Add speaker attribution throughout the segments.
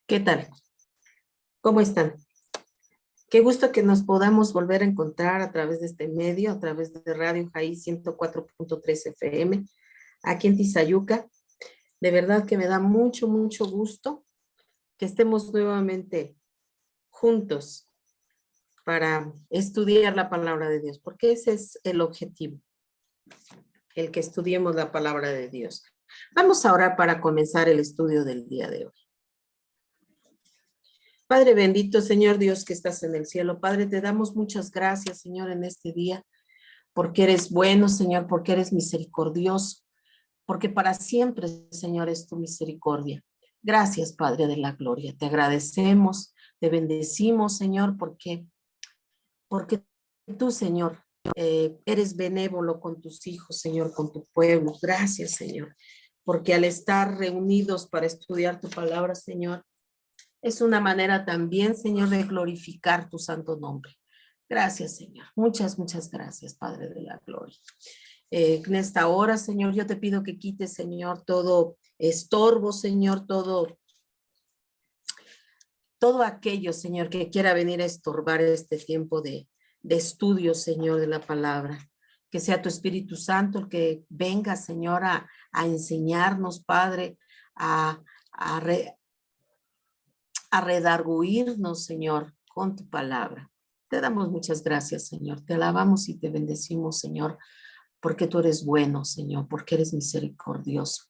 Speaker 1: ¿Qué tal? ¿Cómo están? Qué gusto que nos podamos volver a encontrar a través de este medio, a través de Radio Jaí 104.3 FM, aquí en Tizayuca. De verdad que me da mucho, mucho gusto que estemos nuevamente juntos para estudiar la palabra de Dios, porque ese es el objetivo, el que estudiemos la palabra de Dios. Vamos a orar para comenzar el estudio del día de hoy. Padre bendito, Señor Dios que estás en el cielo. Padre, te damos muchas gracias, Señor, en este día, porque eres bueno, Señor, porque eres misericordioso, porque para siempre, Señor, es tu misericordia. Gracias, Padre de la gloria. Te agradecemos, te bendecimos, Señor, porque tú, Señor, eres benévolo con tus hijos, Señor, con tu pueblo. Gracias, Señor, porque al estar reunidos para estudiar tu palabra, Señor, es una manera también, Señor, de glorificar tu santo nombre. Gracias, Señor. Muchas, muchas gracias, Padre de la gloria. En esta hora, Señor, yo te pido que quites, Señor, todo estorbo, Señor, todo aquello, Señor, que quiera venir a estorbar este tiempo de estudio, Señor, de la palabra. Que sea tu Espíritu Santo el que venga, Señor, a enseñarnos, Padre, a, a, a redarguirnos, Señor, con tu palabra. Te damos muchas gracias, Señor. Te alabamos y te bendecimos, Señor, porque tú eres bueno, Señor, porque eres misericordioso.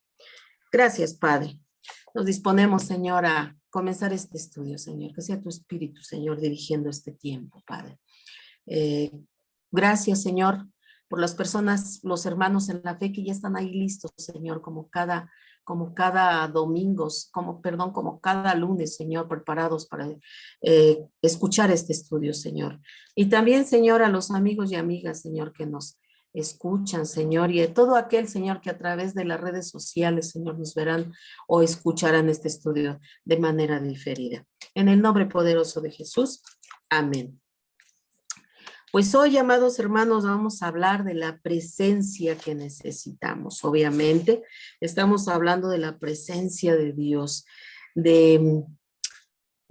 Speaker 1: Gracias, Padre. Nos disponemos, Señor, a comenzar este estudio, Señor. Que sea tu Espíritu, Señor, dirigiendo este tiempo, Padre. Gracias, Señor, por las personas, los hermanos en la fe que ya están ahí listos, Señor, como cada domingo, como cada lunes, Señor, preparados para escuchar este estudio, Señor. Y también, Señor, a los amigos y amigas, Señor, que nos escuchan, Señor, y a todo aquel, Señor, que a través de las redes sociales, Señor, nos verán o escucharán este estudio de manera diferida. En el nombre poderoso de Jesús, amén. Pues hoy, amados hermanos, vamos a hablar de la presencia que necesitamos. Obviamente, estamos hablando de la presencia de Dios, de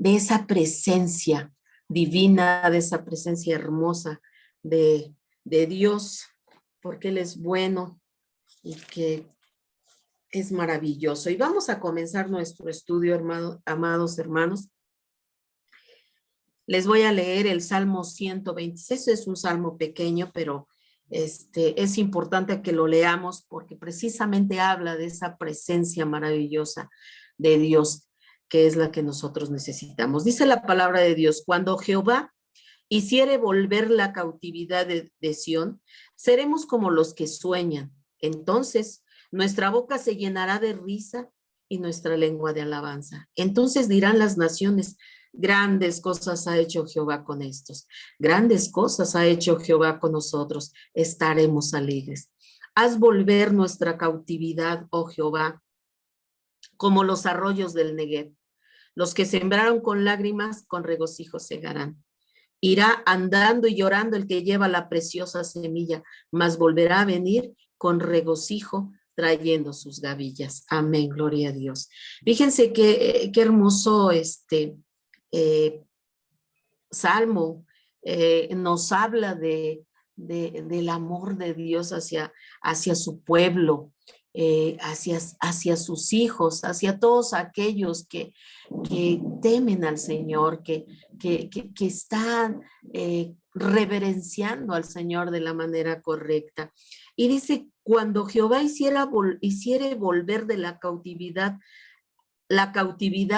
Speaker 1: esa presencia divina, de esa presencia hermosa de Dios, porque Él es bueno y que es maravilloso. Y vamos a comenzar nuestro estudio, amados hermanos. Les voy a leer el Salmo 126, es un salmo pequeño, pero es importante que lo leamos porque precisamente habla de esa presencia maravillosa de Dios, que es la que nosotros necesitamos. Dice la palabra de Dios: cuando Jehová hiciere volver la cautividad de Sión, seremos como los que sueñan. Entonces nuestra boca se llenará de risa y nuestra lengua de alabanza. Entonces dirán las naciones: grandes cosas ha hecho Jehová con estos. Grandes cosas ha hecho Jehová con nosotros. Estaremos alegres. Haz volver nuestra cautividad, oh Jehová, como los arroyos del Negev. Los que sembraron con lágrimas, con regocijo segarán. Irá andando y llorando el que lleva la preciosa semilla, mas volverá a venir con regocijo trayendo sus gavillas. Amén, gloria a Dios. Fíjense qué hermoso Salmo nos habla del amor de Dios hacia su pueblo, hacia sus hijos, hacia todos aquellos que temen al Señor, que están reverenciando al Señor de la manera correcta. Y dice: cuando Jehová hiciere volver de la cautividad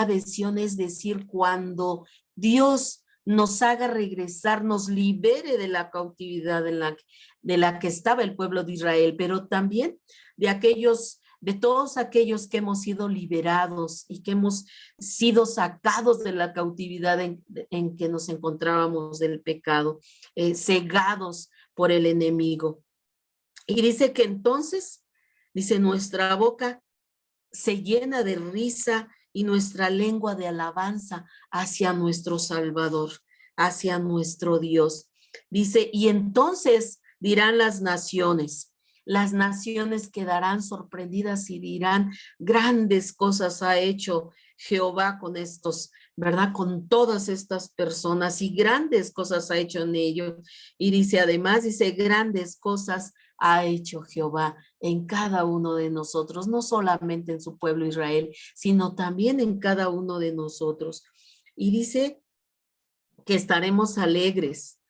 Speaker 1: de Sión, es decir, cuando Dios nos haga regresar, nos libere de la cautividad de la que estaba el pueblo de Israel, pero también de todos aquellos que hemos sido liberados y que hemos sido sacados de la cautividad en que nos encontrábamos del pecado, cegados por el enemigo. Y dice que entonces, dice, nuestra boca se llena de risa y nuestra lengua de alabanza hacia nuestro Salvador, hacia nuestro Dios. Dice: y entonces dirán las naciones: las naciones quedarán sorprendidas y dirán, grandes cosas ha hecho Jehová con estos, ¿verdad? Con todas estas personas y grandes cosas ha hecho en ellos. Y dice, además, dice, grandes cosas ha hecho Jehová en cada uno de nosotros, no solamente en su pueblo Israel, sino también en cada uno de nosotros. Y dice que estaremos alegres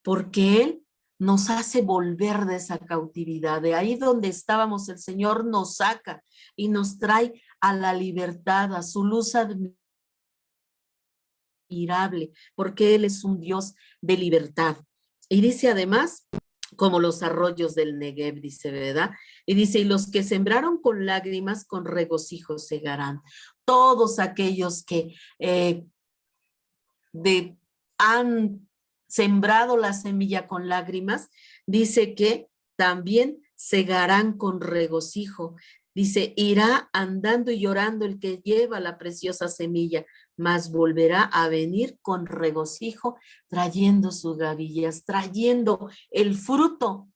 Speaker 1: porque Él nos hace volver de esa cautividad. De ahí donde estábamos, el Señor nos saca y nos trae a la libertad, a su luz admirable, porque Él es un Dios de libertad. Y dice además, como los arroyos del Negev, dice, ¿verdad? Y dice, y los que sembraron con lágrimas, con regocijo segarán. Todos aquellos que han sembrado la semilla con lágrimas, dice que también segarán con regocijo. Dice, irá andando y llorando el que lleva la preciosa semilla, mas volverá a venir con regocijo, trayendo sus gavillas, trayendo el fruto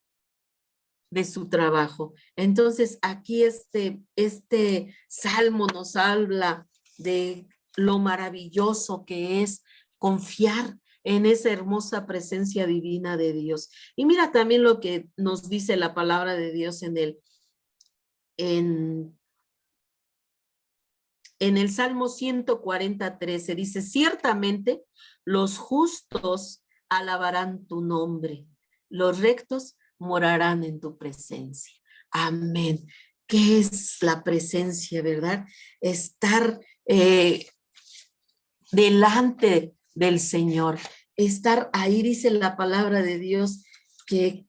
Speaker 1: de su trabajo. Entonces, aquí este salmo nos habla de lo maravilloso que es confiar en esa hermosa presencia divina de Dios. Y mira también lo que nos dice la palabra de Dios en el Salmo 140:13. Dice, ciertamente los justos alabarán tu nombre, los rectos morarán en tu presencia. Amén. ¿Qué es la presencia, verdad? Estar delante del Señor, estar ahí, dice la palabra de Dios, que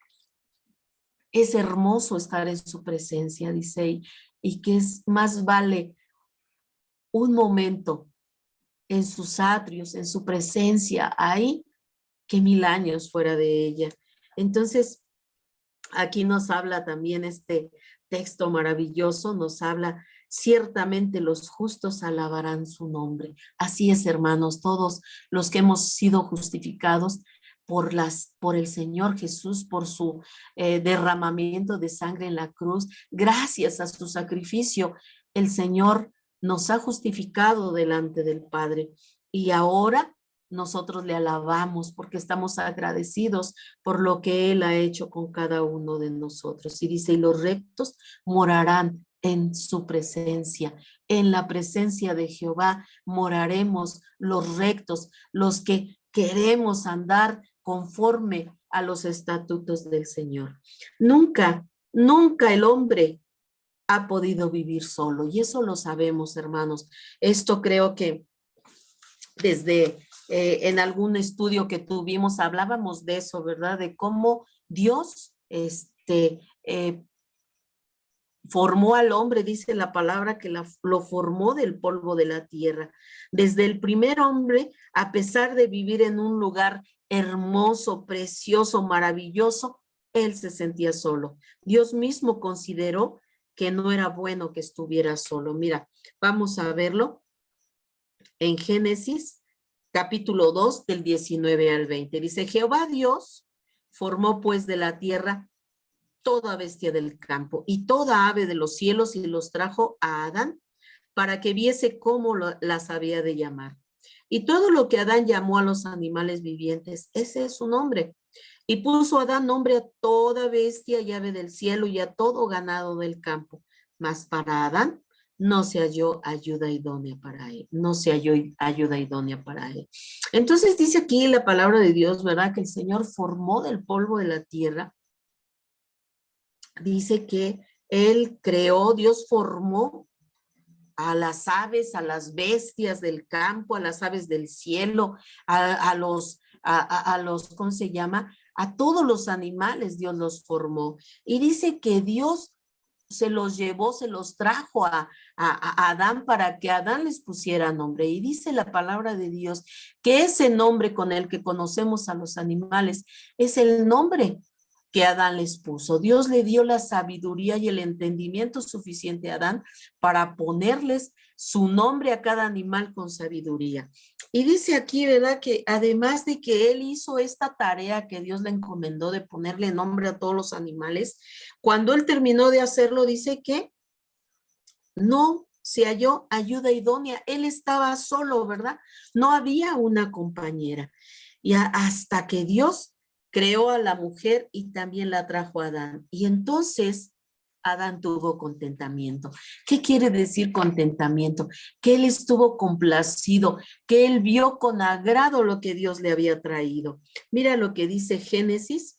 Speaker 1: es hermoso estar en su presencia, dice, y que es más vale un momento en sus atrios, en su presencia ahí, que 1000 años fuera de ella. Entonces, aquí nos habla también este texto maravilloso, nos habla, ciertamente los justos alabarán su nombre. Así es, hermanos, todos los que hemos sido justificados por el Señor Jesús, por su derramamiento de sangre en la cruz, gracias a su sacrificio, el Señor nos ha justificado delante del Padre. Y ahora nosotros le alabamos porque estamos agradecidos por lo que Él ha hecho con cada uno de nosotros. Y dice, y los rectos morarán en su presencia. En la presencia de Jehová moraremos los rectos, los que queremos andar conforme a los estatutos del Señor. Nunca, nunca el hombre ha podido vivir solo, y eso lo sabemos, hermanos. Esto creo que desde en algún estudio que tuvimos hablábamos de eso, ¿verdad? De cómo Dios formó al hombre, dice la palabra que lo formó del polvo de la tierra. Desde el primer hombre, a pesar de vivir en un lugar hermoso, precioso, maravilloso, él se sentía solo. Dios mismo consideró que no era bueno que estuviera solo. Mira, vamos a verlo en Génesis, capítulo 2, del 19 al 20. Dice, Jehová Dios formó pues de la tierra toda bestia del campo y toda ave de los cielos y los trajo a Adán para que viese cómo las había de llamar. Y todo lo que Adán llamó a los animales vivientes, ese es su nombre. Y puso Adán nombre a toda bestia y ave del cielo y a todo ganado del campo. Mas para Adán no se halló ayuda idónea para él. No se halló ayuda idónea para él. Entonces dice aquí la palabra de Dios, ¿verdad? Que el Señor formó del polvo de la tierra. Dice que Él creó, Dios formó a las aves, a las bestias del campo, a las aves del cielo, a los, ¿cómo se llama? A todos los animales Dios los formó. Y dice que Dios se los llevó, se los trajo a Adán para que Adán les pusiera nombre. Y dice la palabra de Dios que ese nombre con el que conocemos a los animales es el nombre que Adán les puso. Dios le dio la sabiduría y el entendimiento suficiente a Adán para ponerles su nombre a cada animal con sabiduría. Y dice aquí, ¿verdad? Que además de que él hizo esta tarea que Dios le encomendó de ponerle nombre a todos los animales, cuando él terminó de hacerlo, dice que no se halló ayuda idónea. Él estaba solo, ¿verdad? No había una compañera. Y hasta que Dios creó a la mujer y también la trajo a Adán. Y entonces Adán tuvo contentamiento. ¿Qué quiere decir contentamiento? Que él estuvo complacido, que él vio con agrado lo que Dios le había traído. Mira lo que dice Génesis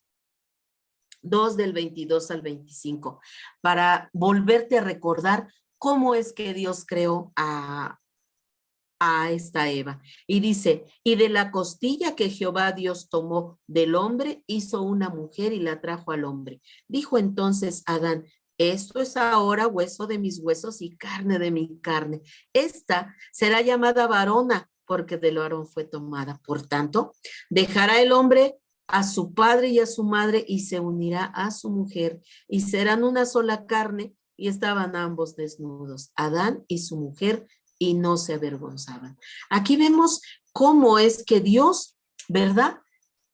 Speaker 1: 2 del 22 al 25, para volverte a recordar cómo es que Dios creó a esta Eva. Y dice, y de la costilla que Jehová Dios tomó del hombre, hizo una mujer y la trajo al hombre. Dijo entonces Adán, esto es ahora hueso de mis huesos y carne de mi carne. Esta será llamada varona, porque del varón fue tomada. Por tanto, dejará el hombre a su padre y a su madre y se unirá a su mujer y serán una sola carne. Y estaban ambos desnudos, Adán y su mujer, y no se avergonzaban. Aquí vemos cómo es que Dios, ¿verdad?,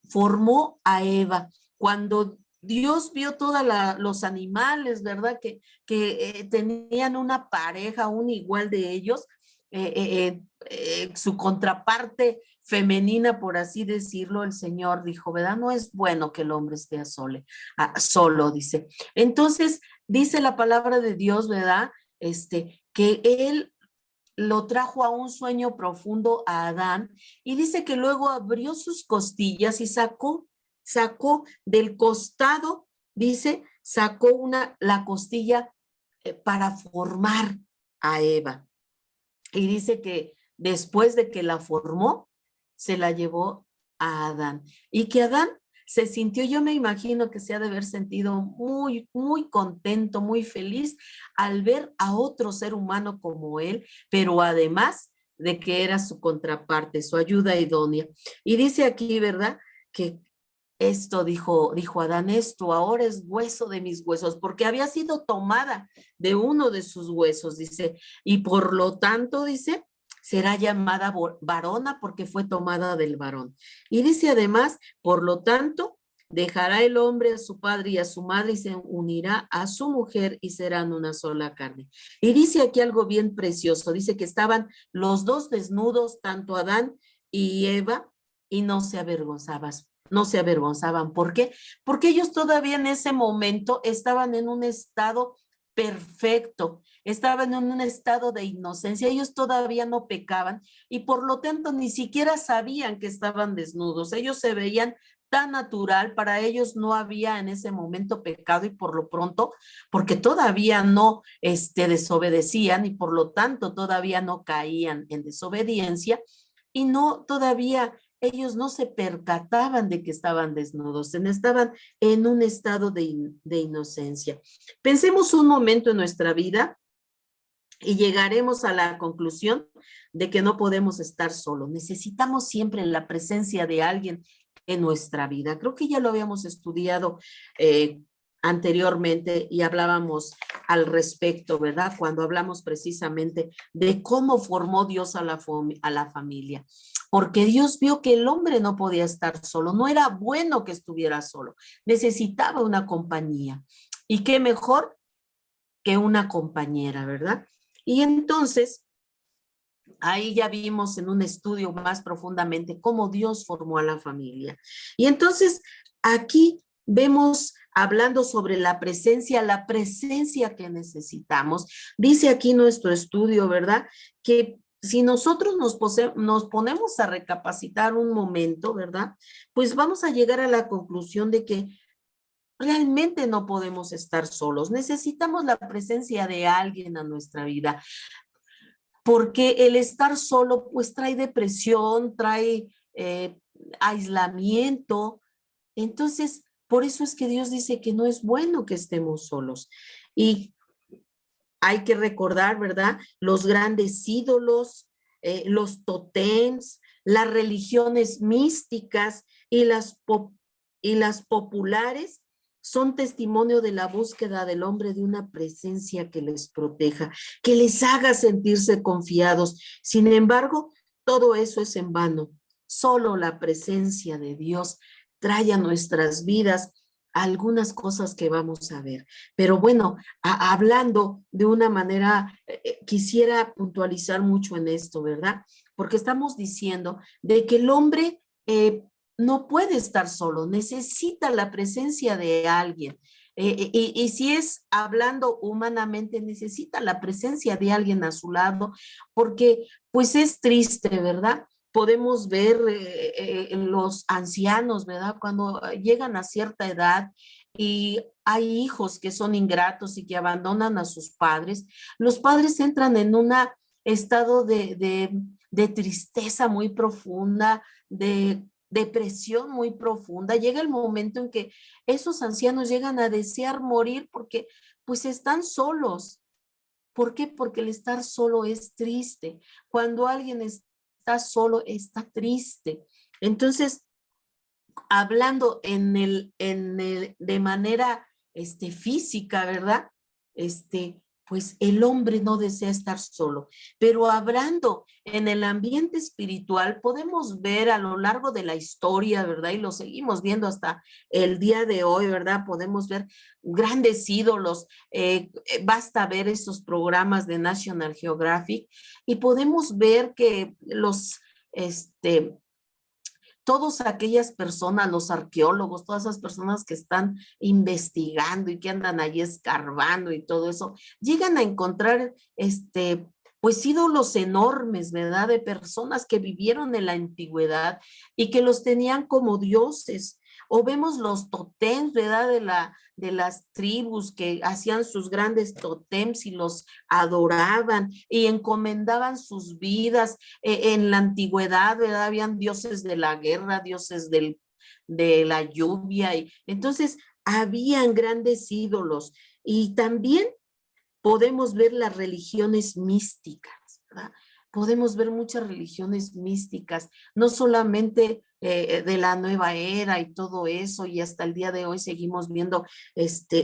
Speaker 1: formó a Eva. Cuando Dios vio todos los animales, ¿verdad?, que tenían una pareja, un igual de ellos, su contraparte femenina, por así decirlo, el Señor dijo, ¿verdad? No es bueno que el hombre esté solo, dice. Entonces, dice la palabra de Dios, ¿verdad? Que él lo trajo a un sueño profundo a Adán y dice que luego abrió sus costillas y sacó del costado, dice, sacó la costilla para formar a Eva. Y dice que después de que la formó, se la llevó a Adán. Y que Adán se sintió, yo me imagino que se ha de haber sentido muy, muy contento, muy feliz al ver a otro ser humano como él, pero además de que era su contraparte, su ayuda idónea. Y dice aquí, ¿verdad?, que esto dijo Adán, esto ahora es hueso de mis huesos, porque había sido tomada de uno de sus huesos, dice, y por lo tanto, dice, será llamada varona porque fue tomada del varón. Y dice además, por lo tanto, dejará el hombre a su padre y a su madre y se unirá a su mujer y serán una sola carne. Y dice aquí algo bien precioso, dice que estaban los dos desnudos, tanto Adán y Eva, y no se avergonzaban. ¿Por qué? Porque ellos todavía en ese momento estaban en un estado perfecto, estaban en un estado de inocencia, ellos todavía no pecaban y por lo tanto ni siquiera sabían que estaban desnudos, ellos se veían tan natural, para ellos no había en ese momento pecado y por lo pronto, porque todavía no desobedecían y por lo tanto todavía no caían en desobediencia y no todavía ellos no se percataban de que estaban desnudos, estaban en un estado de inocencia. Pensemos un momento en nuestra vida y llegaremos a la conclusión de que no podemos estar solos. Necesitamos siempre la presencia de alguien en nuestra vida. Creo que ya lo habíamos estudiado anteriormente y hablábamos al respecto, ¿verdad? Cuando hablamos precisamente de cómo formó Dios a la familia. Porque Dios vio que el hombre no podía estar solo, no era bueno que estuviera solo, necesitaba una compañía. ¿Y qué mejor que una compañera, verdad? Y entonces, ahí ya vimos en un estudio más profundamente cómo Dios formó a la familia. Y entonces, aquí vemos hablando sobre la presencia que necesitamos. Dice aquí nuestro estudio, ¿verdad?, que si nosotros nos ponemos a recapacitar un momento, ¿verdad?, pues vamos a llegar a la conclusión de que realmente no podemos estar solos. Necesitamos la presencia de alguien a nuestra vida, porque el estar solo pues trae depresión, trae aislamiento. Entonces, por eso es que Dios dice que no es bueno que estemos solos. Y hay que recordar, ¿verdad?, los grandes ídolos, los totems, las religiones místicas y las populares son testimonio de la búsqueda del hombre de una presencia que les proteja, que les haga sentirse confiados. Sin embargo, todo eso es en vano. Solo la presencia de Dios trae a nuestras vidas algunas cosas que vamos a ver. Pero bueno, hablando de una manera, quisiera puntualizar mucho en esto, ¿verdad? Porque estamos diciendo de que el hombre no puede estar solo, necesita la presencia de alguien. Y si es hablando humanamente, necesita la presencia de alguien a su lado, porque pues es triste, ¿verdad? Podemos ver los ancianos, ¿verdad? Cuando llegan a cierta edad y hay hijos que son ingratos y que abandonan a sus padres, los padres entran en un estado de tristeza muy profunda, de depresión muy profunda. Llega el momento en que esos ancianos llegan a desear morir porque pues están solos. ¿Por qué? Porque el estar solo es triste. Cuando alguien está solo, está triste. Entonces, hablando de manera física, ¿verdad? Pues el hombre no desea estar solo. Pero hablando en el ambiente espiritual, podemos ver a lo largo de la historia, ¿verdad? Y lo seguimos viendo hasta el día de hoy, ¿verdad? Podemos ver grandes ídolos. Basta ver esos programas de National Geographic y podemos ver que todas aquellas personas, los arqueólogos, todas esas personas que están investigando y que andan allí escarbando y todo eso, llegan a encontrar pues ídolos enormes, ¿verdad? De personas que vivieron en la antigüedad y que los tenían como dioses. O vemos los totems, ¿verdad? De las tribus que hacían sus grandes totems y los adoraban y encomendaban sus vidas. En la antigüedad, ¿verdad? Habían dioses de la guerra, dioses de la lluvia. Entonces, habían grandes ídolos. Y también podemos ver las religiones místicas, ¿verdad? Podemos ver muchas religiones místicas, no solamente de la nueva era y todo eso, y hasta el día de hoy seguimos viendo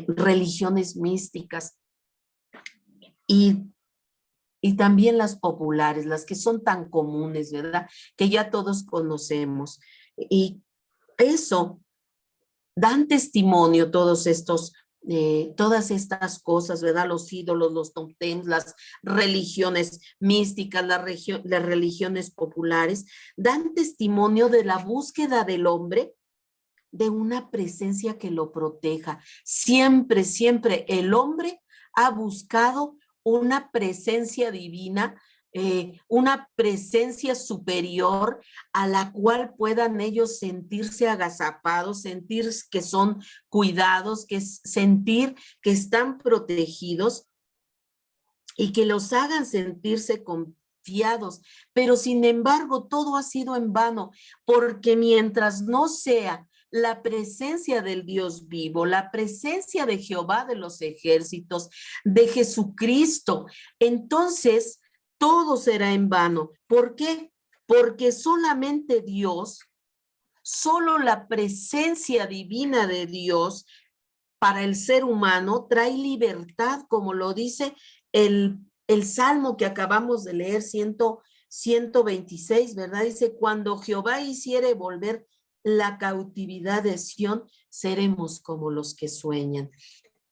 Speaker 1: religiones místicas. Y también las populares, las que son tan comunes, ¿verdad? Que ya todos conocemos. Y eso dan testimonio todas estas cosas, ¿verdad? Los ídolos, los totems, las religiones místicas, las religiones populares, dan testimonio de la búsqueda del hombre de una presencia que lo proteja. Siempre, siempre el hombre ha buscado una presencia divina, una presencia superior a la cual puedan ellos sentirse agazapados, sentir que son cuidados, sentir que están protegidos y que los hagan sentirse confiados. Pero sin embargo, todo ha sido en vano, porque mientras no sea la presencia del Dios vivo, la presencia de Jehová de los ejércitos, de Jesucristo, entonces todo será en vano. ¿Por qué? Porque solamente Dios, solo la presencia divina de Dios para el ser humano trae libertad, como lo dice el salmo que acabamos de leer, 126, ¿verdad? Dice, cuando Jehová hiciere volver la cautividad de Sión, seremos como los que sueñan.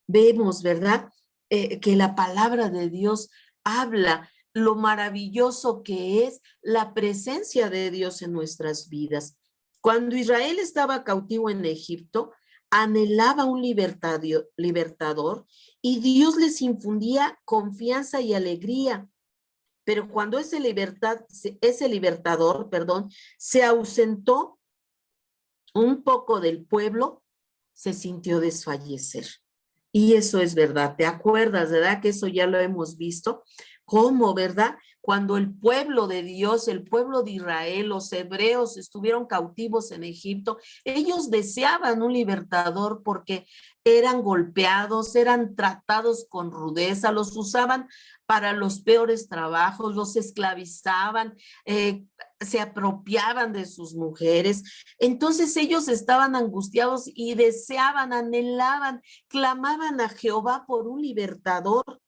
Speaker 1: Vemos, ¿verdad? Que la palabra de Dios habla lo maravilloso que es la presencia de Dios en nuestras vidas. Cuando Israel estaba cautivo en Egipto, anhelaba un libertador y Dios les infundía confianza y alegría. Pero cuando ese libertador, se ausentó un poco del pueblo, se sintió desfallecer. Y eso es verdad. ¿Te acuerdas, verdad? Que eso ya lo hemos visto. ¿Cómo, verdad? Cuando el pueblo de Dios, el pueblo de Israel, los hebreos estuvieron cautivos en Egipto, ellos deseaban un libertador porque eran golpeados, eran tratados con rudeza, los usaban para los peores trabajos, los esclavizaban, se apropiaban de sus mujeres. Entonces ellos estaban angustiados y deseaban, anhelaban, clamaban a Jehová por un libertador.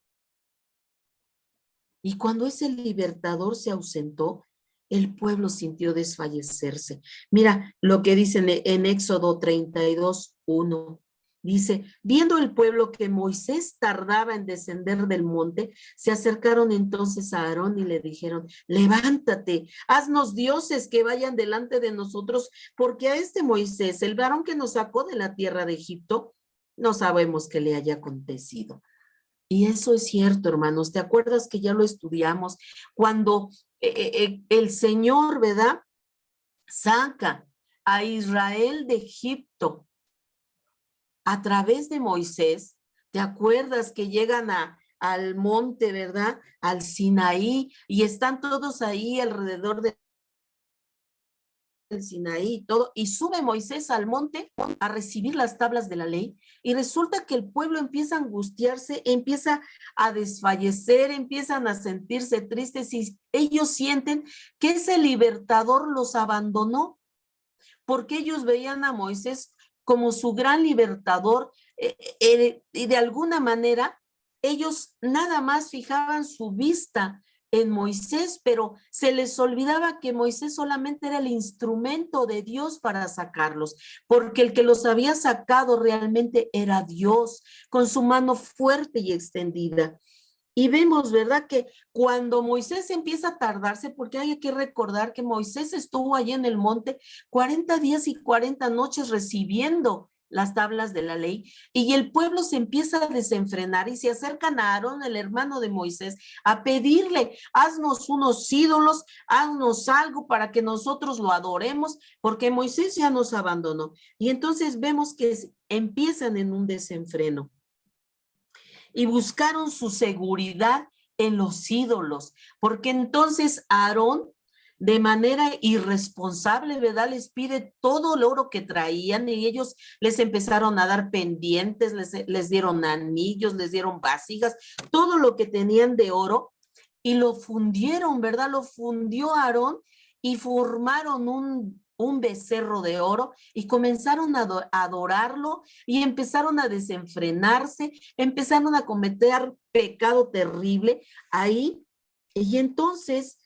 Speaker 1: Y cuando ese libertador se ausentó, el pueblo sintió desfallecerse. Mira lo que dice en Éxodo 32:1. Dice, viendo el pueblo que Moisés tardaba en descender del monte, se acercaron entonces a Aarón y le dijeron, levántate, haznos dioses que vayan delante de nosotros, porque a este Moisés, el varón que nos sacó de la tierra de Egipto, no sabemos qué le haya acontecido. Y eso es cierto, hermanos. ¿Te acuerdas que ya lo estudiamos? Cuando el Señor, ¿verdad? Saca a Israel de Egipto a través de Moisés. ¿Te acuerdas que llegan al monte, ¿verdad? Al Sinaí, y están todos ahí alrededor del Sinaí y todo, y sube Moisés al monte a recibir las tablas de la ley, y resulta que el pueblo empieza a angustiarse, empieza a desfallecer, empiezan a sentirse tristes, y ellos sienten que ese libertador los abandonó, porque ellos veían a Moisés como su gran libertador, y de alguna manera ellos nada más fijaban su vista en Moisés, pero se les olvidaba que Moisés solamente era el instrumento de Dios para sacarlos, porque el que los había sacado realmente era Dios, con su mano fuerte y extendida. Y vemos, ¿verdad? Que cuando Moisés empieza a tardarse, porque hay que recordar que Moisés estuvo allí en el monte 40 días y 40 noches recibiendo las tablas de la ley, y el pueblo se empieza a desenfrenar y se acercan a Aarón, el hermano de Moisés, a pedirle, haznos unos ídolos, haznos algo para que nosotros lo adoremos, porque Moisés ya nos abandonó. Y entonces vemos que empiezan en un desenfreno y buscaron su seguridad en los ídolos, porque entonces Aarón, de manera irresponsable, ¿verdad? Les pide todo el oro que traían, y ellos les empezaron a dar pendientes, les dieron anillos, les dieron vasijas, todo lo que tenían de oro, y lo fundieron, ¿verdad? Lo fundió Aarón y formaron un becerro de oro y comenzaron a adorarlo, y empezaron a desenfrenarse, empezaron a cometer pecado terrible ahí. Y entonces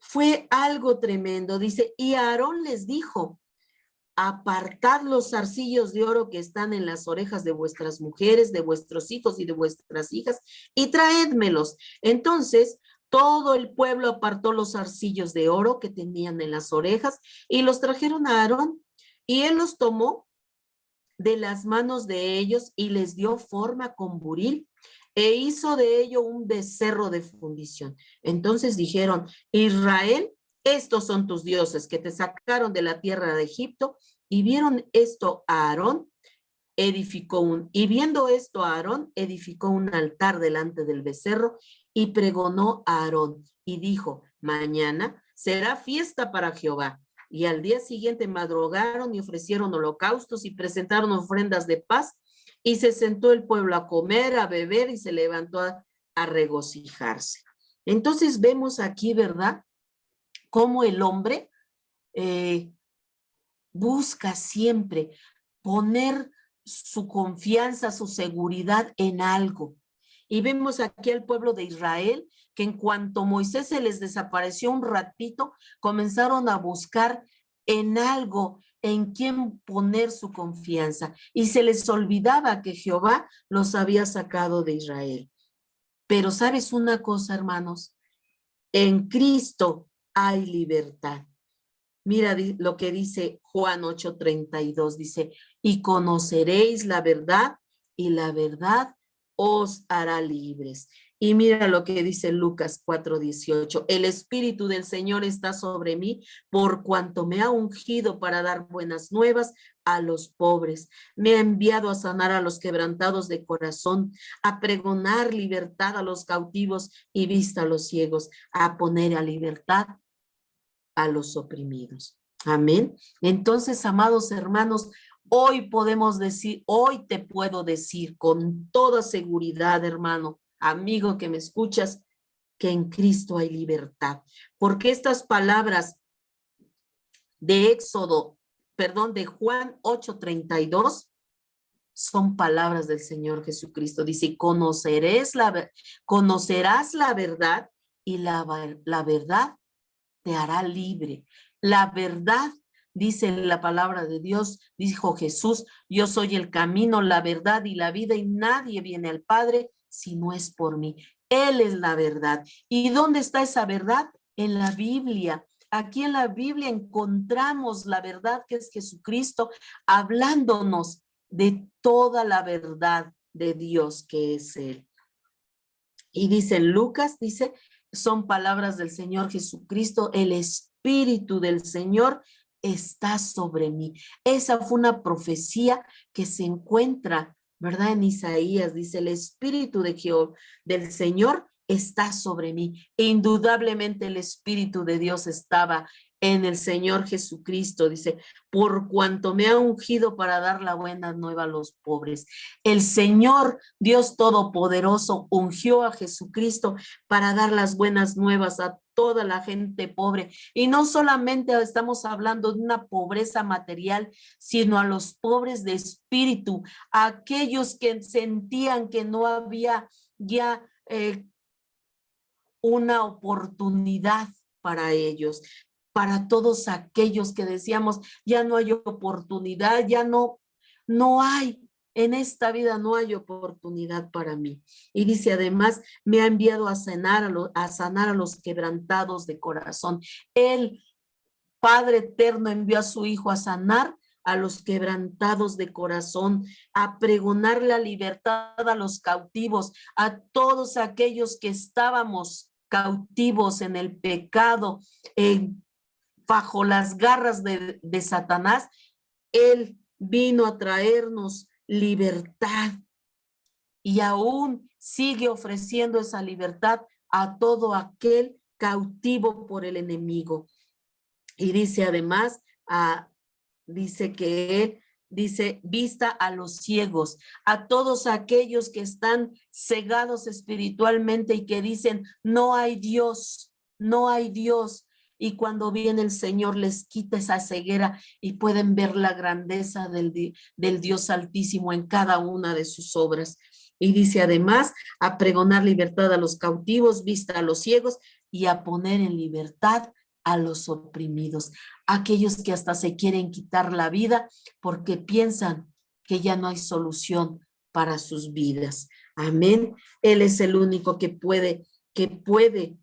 Speaker 1: fue algo tremendo. Dice, y Aarón les dijo, apartad los zarcillos de oro que están en las orejas de vuestras mujeres, de vuestros hijos y de vuestras hijas, y traédmelos. Entonces todo el pueblo apartó los zarcillos de oro que tenían en las orejas y los trajeron a Aarón, y él los tomó de las manos de ellos y les dio forma con buril, e hizo de ello un becerro de fundición. Entonces dijeron, Israel, estos son tus dioses que te sacaron de la tierra de Egipto. Y vieron esto a Aarón, y viendo esto a Aarón, edificó un altar delante del becerro y pregonó a Aarón y dijo, mañana será fiesta para Jehová. Y al día siguiente madrugaron y ofrecieron holocaustos y presentaron ofrendas de paz, y se sentó el pueblo a comer, a beber, y se levantó a regocijarse. Entonces vemos aquí, ¿verdad?, cómo el hombre busca siempre poner su confianza, su seguridad en algo. Y vemos aquí al pueblo de Israel que en cuanto Moisés se les desapareció un ratito, comenzaron a buscar en algo en quien poner su confianza, y se les olvidaba que Jehová los había sacado de Israel. Pero ¿sabes una cosa, hermanos? En Cristo hay libertad. Mira lo que dice Juan 8:32, dice, y conoceréis la verdad, y la verdad os hará libres. Y mira lo que dice Lucas 4:18, el Espíritu del Señor está sobre mí, por cuanto me ha ungido para dar buenas nuevas a los pobres. Me ha enviado a sanar a los quebrantados de corazón, a pregonar libertad a los cautivos y vista a los ciegos, a poner a libertad a los oprimidos. Amén. Entonces, amados hermanos, Hoy podemos decir, hoy te puedo decir con toda seguridad, hermano, amigo que me escuchas, que en Cristo hay libertad. Porque estas palabras de de Juan 8:32, son palabras del Señor Jesucristo. Dice, conocerás la verdad y la verdad te hará libre. La verdad, dice la palabra de Dios, dijo Jesús, yo soy el camino, la verdad y la vida, y nadie viene al Padre si no es por mí. Él es la verdad. ¿Y dónde está esa verdad? En la Biblia. Aquí en la Biblia encontramos la verdad, que es Jesucristo, hablándonos de toda la verdad de Dios, que es Él. Y dice en Lucas, dice, son palabras del Señor Jesucristo, el Espíritu del Señor está sobre mí. Esa fue una profecía que se encuentra, ¿verdad? En Isaías dice, el Espíritu de Jehová, del Señor está sobre mí. E indudablemente el Espíritu de Dios estaba en el Señor Jesucristo, dice, por cuanto me ha ungido para dar la buena nueva a los pobres. El Señor, Dios Todopoderoso, ungió a Jesucristo para dar las buenas nuevas a toda la gente pobre. Y no solamente estamos hablando de una pobreza material, sino a los pobres de espíritu, a aquellos que sentían que no había ya una oportunidad para ellos, para todos aquellos que decíamos, ya no hay oportunidad, ya no hay, en esta vida no hay oportunidad para mí. Y dice además, me ha enviado a sanar a los quebrantados de corazón. El Padre eterno envió a su Hijo a sanar a los quebrantados de corazón, a pregonar la libertad a los cautivos, a todos aquellos que estábamos cautivos en el pecado, bajo las garras de Satanás. Él vino a traernos libertad y aún sigue ofreciendo esa libertad a todo aquel cautivo por el enemigo. Y dice además, dice que él dice, vista a los ciegos, a todos aquellos que están cegados espiritualmente y que dicen, no hay Dios, no hay Dios. Y cuando viene el Señor les quita esa ceguera y pueden ver la grandeza del Dios Altísimo en cada una de sus obras. Y dice además, a pregonar libertad a los cautivos, vista a los ciegos y a poner en libertad a los oprimidos, aquellos que hasta se quieren quitar la vida porque piensan que ya no hay solución para sus vidas. Amén. Él es el único que puede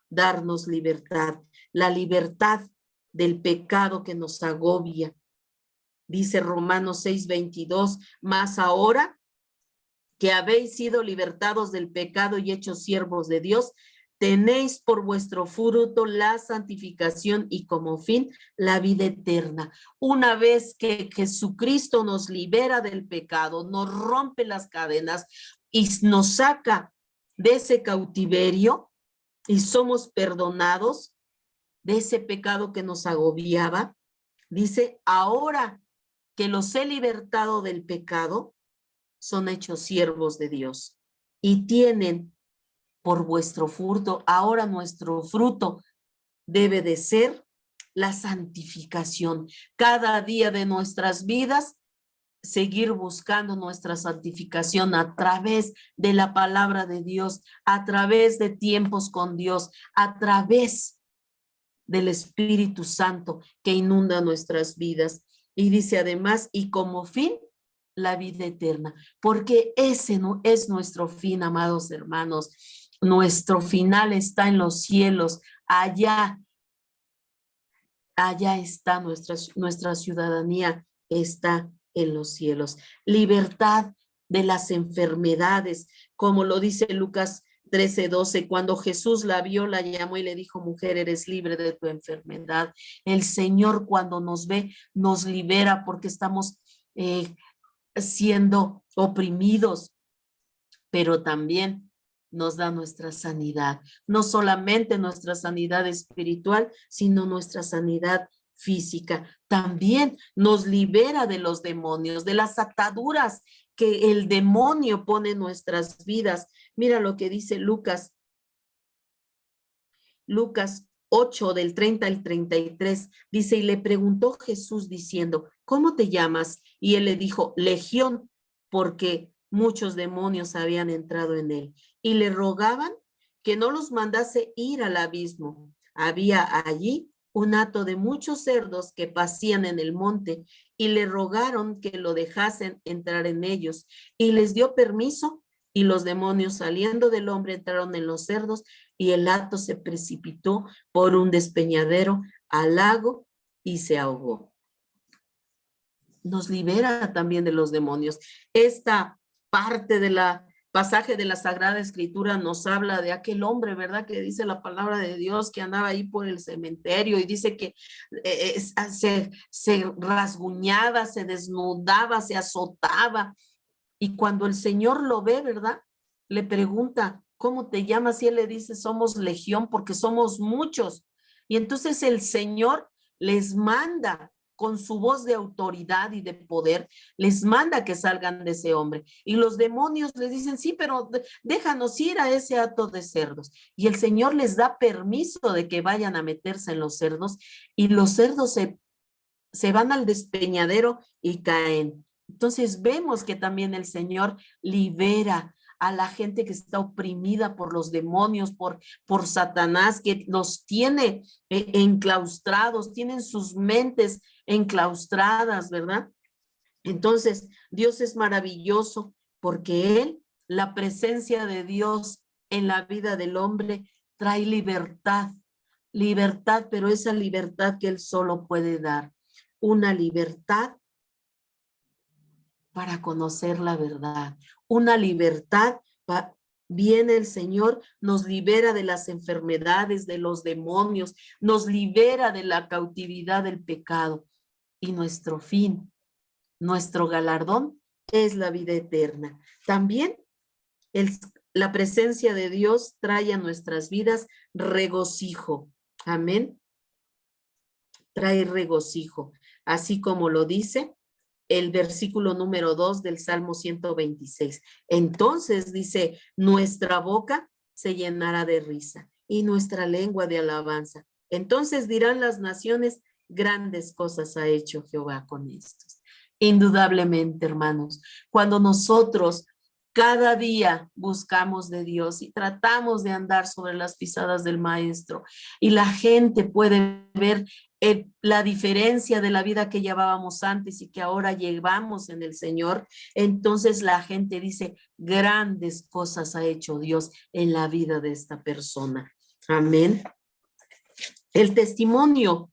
Speaker 1: darnos libertad, la libertad del pecado que nos agobia. Dice Romanos 6:22, más ahora que habéis sido libertados del pecado y hechos siervos de Dios, tenéis por vuestro fruto la santificación y como fin la vida eterna. Una vez que Jesucristo nos libera del pecado, nos rompe las cadenas y nos saca de ese cautiverio y somos perdonados de ese pecado que nos agobiaba, dice, ahora que los he libertado del pecado, son hechos siervos de Dios y tienen por vuestro fruto, ahora nuestro fruto debe de ser la santificación. Cada día de nuestras vidas, seguir buscando nuestra santificación a través de la palabra de Dios, a través de tiempos con Dios, a través del Espíritu Santo que inunda nuestras vidas. Y dice además, y como fin, la vida eterna, porque ese no es nuestro fin, amados hermanos. Nuestro final está en los cielos, allá está nuestra ciudadanía, está en los cielos. Libertad de las enfermedades, como lo dice Lucas 13:12, cuando Jesús la vio, la llamó y le dijo, mujer, eres libre de tu enfermedad. El Señor cuando nos ve, nos libera porque estamos siendo oprimidos, pero también nos da nuestra sanidad, no solamente nuestra sanidad espiritual, sino nuestra sanidad física. También nos libera de los demonios, de las ataduras que el demonio pone en nuestras vidas. Mira lo que dice Lucas 8 del 30 al 33, dice, y le preguntó Jesús diciendo, ¿cómo te llamas? Y él le dijo, Legión, porque muchos demonios habían entrado en él. Y le rogaban que no los mandase ir al abismo. Había allí un hato de muchos cerdos que pasían en el monte y le rogaron que lo dejasen entrar en ellos. Y les dio permiso y los demonios saliendo del hombre entraron en los cerdos y el hato se precipitó por un despeñadero al lago y se ahogó. Nos libera también de los demonios. Esta parte de la pasaje de la Sagrada Escritura nos habla de aquel hombre, ¿verdad? Que dice la palabra de Dios que andaba ahí por el cementerio y dice que se rasguñaba, se desnudaba, se azotaba. Y cuando el Señor lo ve, ¿verdad? Le pregunta, ¿cómo te llamas? Y él le dice, somos legión porque somos muchos. Y entonces el Señor les manda con su voz de autoridad y de poder, les manda que salgan de ese hombre. Y los demonios les dicen, sí, pero déjanos ir a ese hato de cerdos. Y el Señor les da permiso de que vayan a meterse en los cerdos y los cerdos se van al despeñadero y caen. Entonces vemos que también el Señor libera a la gente que está oprimida por los demonios, por Satanás, que los tiene enclaustrados, tienen sus mentes enclaustradas, ¿verdad? Entonces, Dios es maravilloso porque Él, la presencia de Dios en la vida del hombre, trae libertad, libertad, pero esa libertad que Él solo puede dar, una libertad para conocer la verdad, una libertad. Viene el Señor, nos libera de las enfermedades, de los demonios, nos libera de la cautividad del pecado. Y nuestro fin, nuestro galardón es la vida eterna. También la presencia de Dios trae a nuestras vidas regocijo. Amén. Trae regocijo, así como lo dice el versículo número 2 del Salmo 126. Entonces dice, nuestra boca se llenará de risa y nuestra lengua de alabanza. Entonces dirán las naciones, grandes cosas ha hecho Jehová con estos. Indudablemente, hermanos, cuando nosotros cada día buscamos de Dios y tratamos de andar sobre las pisadas del Maestro y la gente puede ver la diferencia de la vida que llevábamos antes y que ahora llevamos en el Señor, entonces la gente dice, grandes cosas ha hecho Dios en la vida de esta persona. Amén. El testimonio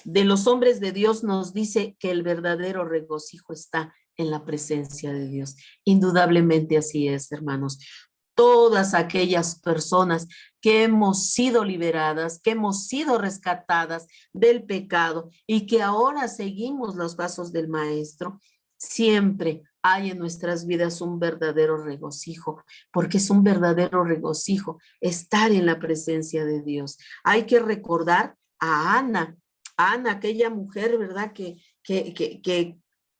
Speaker 1: de los hombres de Dios nos dice que el verdadero regocijo está en la presencia de Dios. Indudablemente así es, hermanos. Todas aquellas personas que hemos sido liberadas, que hemos sido rescatadas del pecado y que ahora seguimos los pasos del Maestro, siempre hay en nuestras vidas un verdadero regocijo, porque es un verdadero regocijo estar en la presencia de Dios. Hay que recordar a Ana, aquella mujer, ¿verdad? Que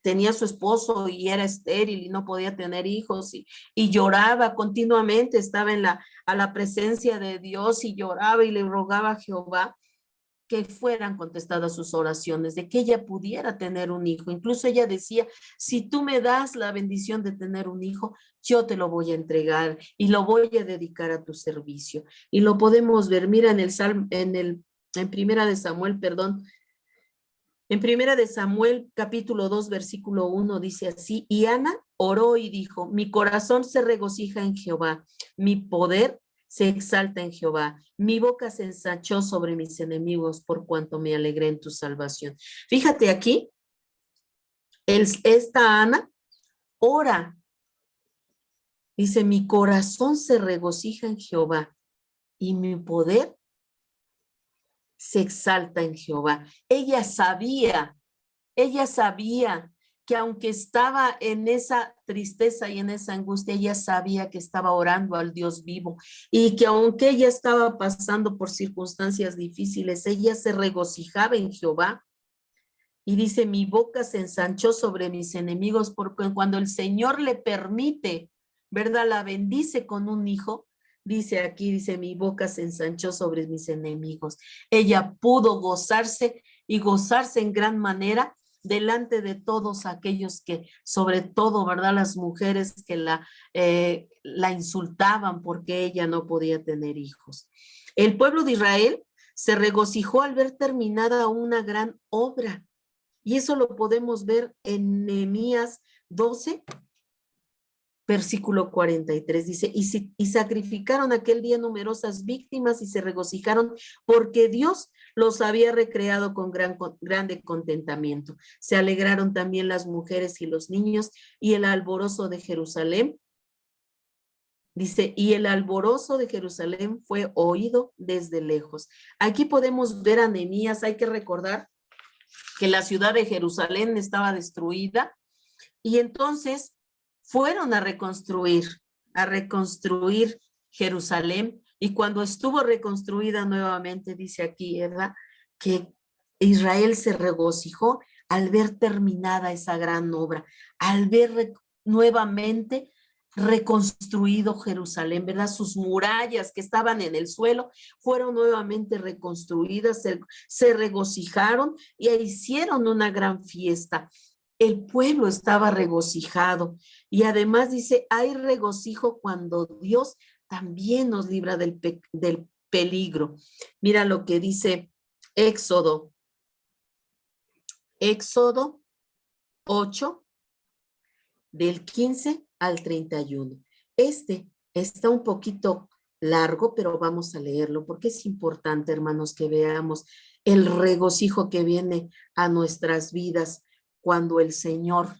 Speaker 1: tenía a su esposo y era estéril y no podía tener hijos y lloraba continuamente, estaba a la presencia de Dios y lloraba y le rogaba a Jehová que fueran contestadas sus oraciones, de que ella pudiera tener un hijo. Incluso ella decía, si tú me das la bendición de tener un hijo, yo te lo voy a entregar y lo voy a dedicar a tu servicio. Y lo podemos ver, mira en Primera de Samuel, perdón, en Primera de Samuel, capítulo 2, versículo 1, dice así, y Ana oró y dijo, mi corazón se regocija en Jehová, mi poder se exalta en Jehová, mi boca se ensanchó sobre mis enemigos por cuanto me alegré en tu salvación. Fíjate aquí, esta Ana ora, dice, mi corazón se regocija en Jehová y mi poder se exalta en Jehová. Ella sabía que aunque estaba en esa tristeza y en esa angustia, ella sabía que estaba orando al Dios vivo y que aunque ella estaba pasando por circunstancias difíciles, ella se regocijaba en Jehová. Y dice, mi boca se ensanchó sobre mis enemigos, porque cuando el Señor le permite, ¿verdad? La bendice con un hijo. Dice aquí, dice, mi boca se ensanchó sobre mis enemigos. Ella pudo gozarse y gozarse en gran manera delante de todos aquellos que, sobre todo, ¿verdad? Las mujeres que la insultaban porque ella no podía tener hijos. El pueblo de Israel se regocijó al ver terminada una gran obra. Y eso lo podemos ver en Nehemías 12, versículo 43. Dice, y sacrificaron aquel día numerosas víctimas y se regocijaron porque Dios los había recreado con grande contentamiento. Se alegraron también las mujeres y los niños y el alborozo de Jerusalén. Dice, y el alborozo de Jerusalén fue oído desde lejos. Aquí podemos ver a Nehemías. Hay que recordar que la ciudad de Jerusalén estaba destruida y entonces fueron a reconstruir Jerusalén, y cuando estuvo reconstruida nuevamente, dice aquí, ¿verdad? Que Israel se regocijó al ver terminada esa gran obra, al ver nuevamente reconstruido Jerusalén, ¿verdad? Sus murallas que estaban en el suelo fueron nuevamente reconstruidas, se regocijaron y hicieron una gran fiesta. El pueblo estaba regocijado y además dice, hay regocijo cuando Dios también nos libra del peligro. Mira lo que dice Éxodo 8, del 15 al 31. Este está un poquito largo, pero vamos a leerlo porque es importante, hermanos, que veamos el regocijo que viene a nuestras vidas cuando el Señor,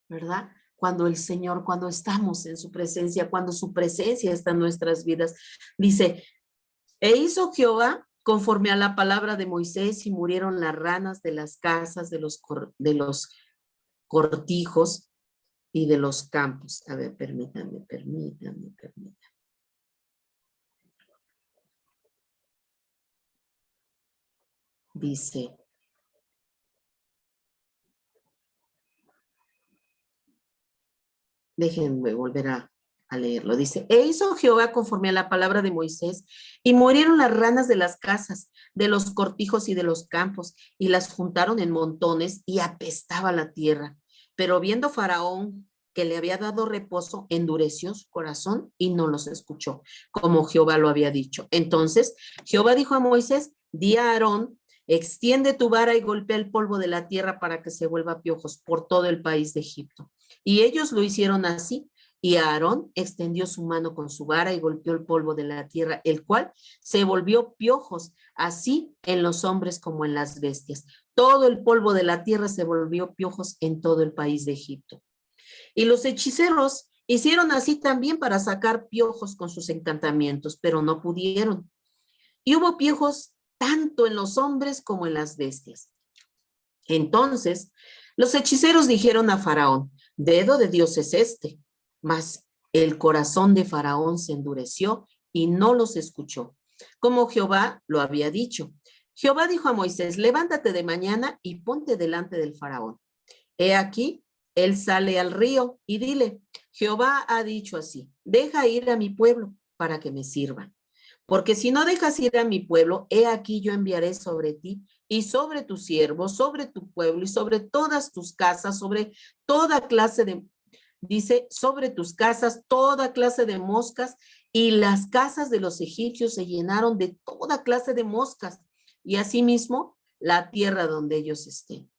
Speaker 1: ¿verdad? Cuando estamos en su presencia, cuando su presencia está en nuestras vidas. Dice, e hizo Jehová conforme a la palabra de Moisés y murieron las ranas de las casas de los cortijos y de los campos. A ver, permítanme. Dice, déjenme volver a leerlo. Dice, e hizo Jehová conforme a la palabra de Moisés, y murieron las ranas de las casas, de los cortijos y de los campos, y las juntaron en montones, y apestaba la tierra. Pero viendo Faraón que le había dado reposo, endureció su corazón y no los escuchó, como Jehová lo había dicho. Entonces Jehová dijo a Moisés, di a Aarón, extiende tu vara y golpea el polvo de la tierra para que se vuelva piojos por todo el país de Egipto. Y ellos lo hicieron así, y Aarón extendió su mano con su vara y golpeó el polvo de la tierra, el cual se volvió piojos, así en los hombres como en las bestias. Todo el polvo de la tierra se volvió piojos en todo el país de Egipto. Y los hechiceros hicieron así también para sacar piojos con sus encantamientos, pero no pudieron. Y hubo piojos tanto en los hombres como en las bestias. Entonces, los hechiceros dijeron a Faraón, dedo de Dios es este. Mas el corazón de Faraón se endureció y no los escuchó, como Jehová lo había dicho. Jehová dijo a Moisés, levántate de mañana y ponte delante del Faraón. He aquí, él sale al río y dile, Jehová ha dicho así, deja ir a mi pueblo para que me sirvan. Porque si no dejas ir a mi pueblo, he aquí yo enviaré sobre ti y sobre tus siervos, sobre tu pueblo y sobre todas tus casas, sobre toda clase de, dice, sobre tus casas, toda clase de moscas, y las casas de los egipcios se llenaron de toda clase de moscas, y asimismo la tierra donde ellos estén.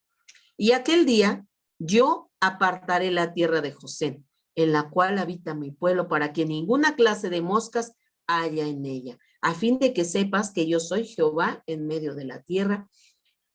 Speaker 1: Y aquel día yo apartaré la tierra de José, en la cual habita mi pueblo, para que ninguna clase de moscas haya en ella, a fin de que sepas que yo soy Jehová en medio de la tierra,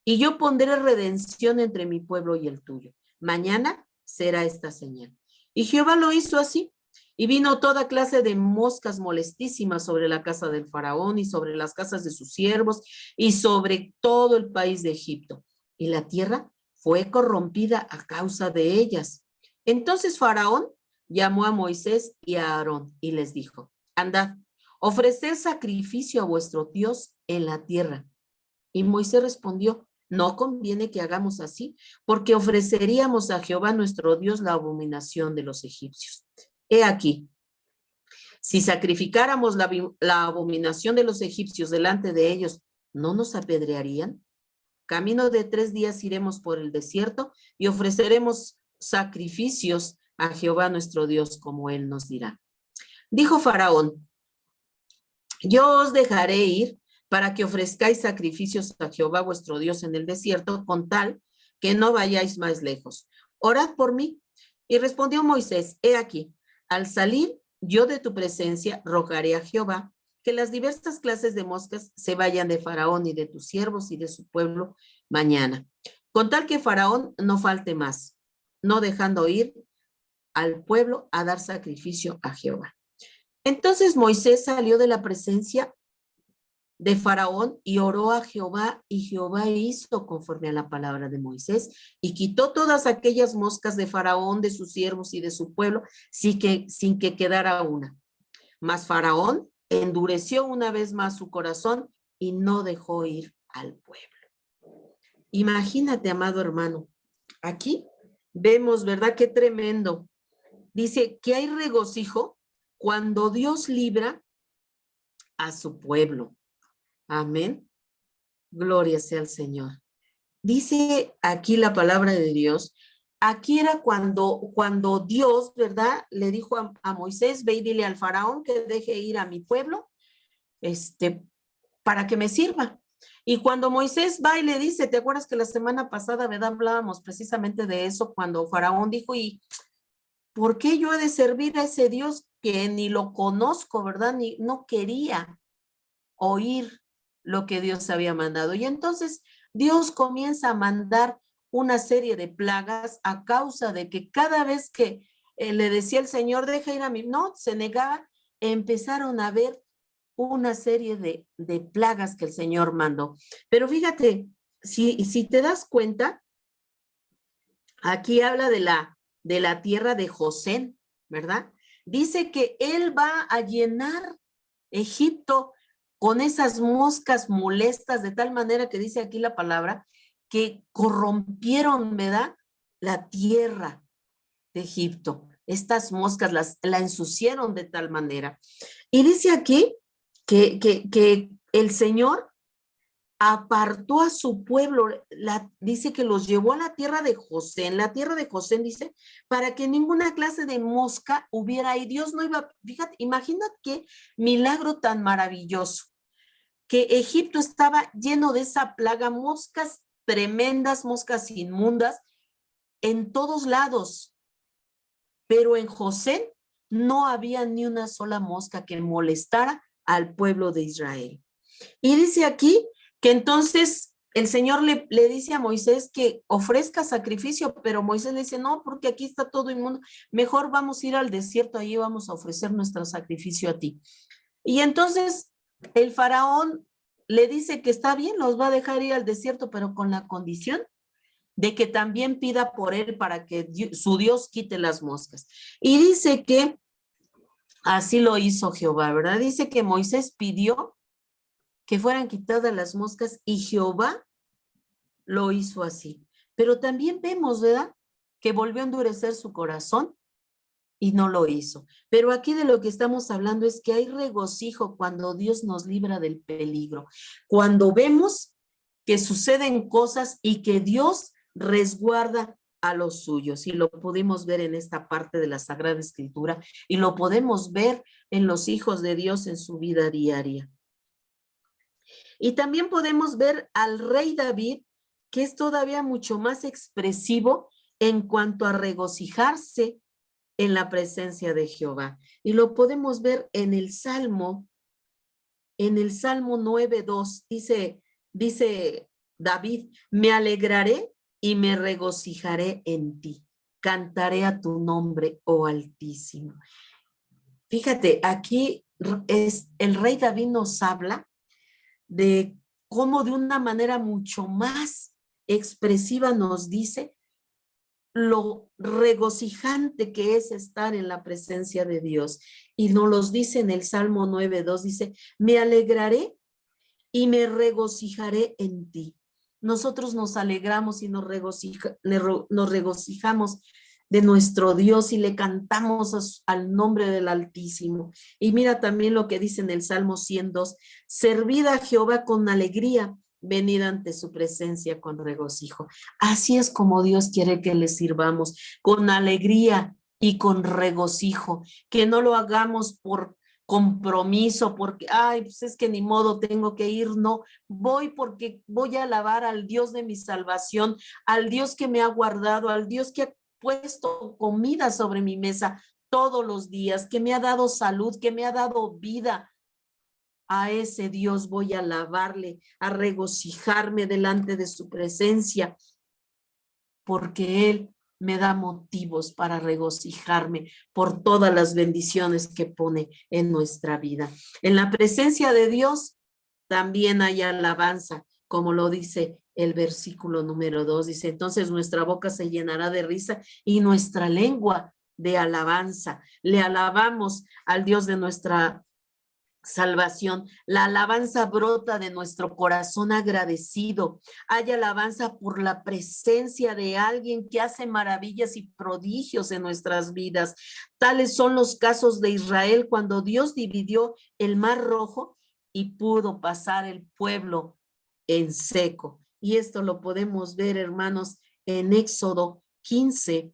Speaker 1: y yo pondré redención entre mi pueblo y el tuyo. Mañana será esta señal. Y Jehová lo hizo así, y vino toda clase de moscas molestísimas sobre la casa del faraón y sobre las casas de sus siervos y sobre todo el país de Egipto. Y la tierra fue corrompida a causa de ellas. Entonces Faraón llamó a Moisés y a Aarón y les dijo, andad, ofreced sacrificio a vuestro Dios en la tierra. Y Moisés respondió, no conviene que hagamos así, porque ofreceríamos a Jehová nuestro Dios la abominación de los egipcios. He aquí, si sacrificáramos la abominación de los egipcios delante de ellos, ¿no nos apedrearían? Camino de 3 días iremos por el desierto y ofreceremos sacrificios a Jehová nuestro Dios, como él nos dirá. Dijo Faraón, yo os dejaré ir para que ofrezcáis sacrificios a Jehová vuestro Dios en el desierto, con tal que no vayáis más lejos. Orad por mí. Y respondió Moisés, he aquí, al salir yo de tu presencia, rogaré a Jehová que las diversas clases de moscas se vayan de Faraón y de tus siervos y de su pueblo mañana, con tal que Faraón no falte más, no dejando ir al pueblo a dar sacrificio a Jehová. Entonces Moisés salió de la presencia de Faraón y oró a Jehová, y Jehová hizo conforme a la palabra de Moisés y quitó todas aquellas moscas de Faraón, de sus siervos y de su pueblo, sin que quedara una. Mas Faraón endureció una vez más su corazón y no dejó ir al pueblo. Imagínate, amado hermano, aquí vemos, ¿verdad? Qué tremendo. Dice que hay regocijo cuando Dios libra a su pueblo. Amén. Gloria sea al Señor. Dice aquí la palabra de Dios. Aquí era cuando Dios, ¿verdad? Le dijo a Moisés, ve y dile al faraón que deje ir a mi pueblo, para que me sirva. Y cuando Moisés va y le dice, ¿te acuerdas que la semana pasada, ¿verdad? Hablábamos precisamente de eso, cuando faraón dijo, ¿y por qué yo he de servir a ese Dios que ni lo conozco, ¿verdad? Ni no quería oír lo que Dios había mandado. Y entonces Dios comienza a mandar una serie de plagas a causa de que cada vez que le decía el Señor, deja ir a mí, no, se negaba, empezaron a ver una serie de plagas que el Señor mandó. Pero fíjate, si te das cuenta, aquí habla de la tierra de José, ¿verdad? Dice que él va a llenar Egipto con esas moscas molestas, de tal manera que dice aquí la palabra, que corrompieron, ¿verdad? La tierra de Egipto. Estas moscas la ensuciaron de tal manera. Y dice aquí que el Señor apartó a su pueblo, dice que los llevó a la tierra de José, en la tierra de José dice, para que ninguna clase de mosca hubiera ahí. Dios no iba, fíjate, imagínate qué milagro tan maravilloso, que Egipto estaba lleno de esa plaga, moscas tremendas, moscas inmundas, en todos lados, pero en José no había ni una sola mosca que molestara al pueblo de Israel. Y dice aquí que entonces el Señor le dice a Moisés que ofrezca sacrificio, pero Moisés le dice, no, porque aquí está todo inmundo, mejor vamos a ir al desierto, allí vamos a ofrecer nuestro sacrificio a ti. Y entonces el faraón le dice que está bien, los va a dejar ir al desierto, pero con la condición de que también pida por él para que su Dios quite las moscas. Y dice que así lo hizo Jehová, ¿verdad? Dice que Moisés pidió que fueran quitadas las moscas y Jehová lo hizo así. Pero también vemos, ¿verdad? Que volvió a endurecer su corazón y no lo hizo. Pero aquí de lo que estamos hablando es que hay regocijo cuando Dios nos libra del peligro. Cuando vemos que suceden cosas y que Dios resguarda a los suyos. Y lo pudimos ver en esta parte de la Sagrada Escritura y lo podemos ver en los hijos de Dios en su vida diaria. Y también podemos ver al rey David, que es todavía mucho más expresivo en cuanto a regocijarse en la presencia de Jehová. Y lo podemos ver en el Salmo 9:2, dice David, me alegraré y me regocijaré en ti. Cantaré a tu nombre, oh Altísimo. Fíjate, aquí el rey David nos habla de cómo de una manera mucho más expresiva nos dice lo regocijante que es estar en la presencia de Dios. Y nos los dice en el Salmo 9:2, dice, me alegraré y me regocijaré en ti. Nosotros nos alegramos y nos regocijamos de nuestro Dios y le cantamos al nombre del Altísimo. Y mira también lo que dice en el Salmo 102, servid a Jehová con alegría, venid ante su presencia con regocijo. Así es como Dios quiere que le sirvamos, con alegría y con regocijo, que no lo hagamos por compromiso, porque, ay, pues es que ni modo, tengo que ir, no, voy porque voy a alabar al Dios de mi salvación, al Dios que me ha guardado, al Dios que ha puesto comida sobre mi mesa todos los días, que me ha dado salud, que me ha dado vida. A ese Dios voy a alabarle, a regocijarme delante de su presencia, porque Él me da motivos para regocijarme por todas las bendiciones que pone en nuestra vida. En la presencia de Dios también hay alabanza, como lo dice el versículo número 2. Dice, entonces nuestra boca se llenará de risa y nuestra lengua de alabanza. Le alabamos al Dios de nuestra salvación. La alabanza brota de nuestro corazón agradecido. Hay alabanza por la presencia de alguien que hace maravillas y prodigios en nuestras vidas. Tales son los casos de Israel cuando Dios dividió el Mar Rojo y pudo pasar el pueblo en seco. Y esto lo podemos ver, hermanos, en Éxodo 15,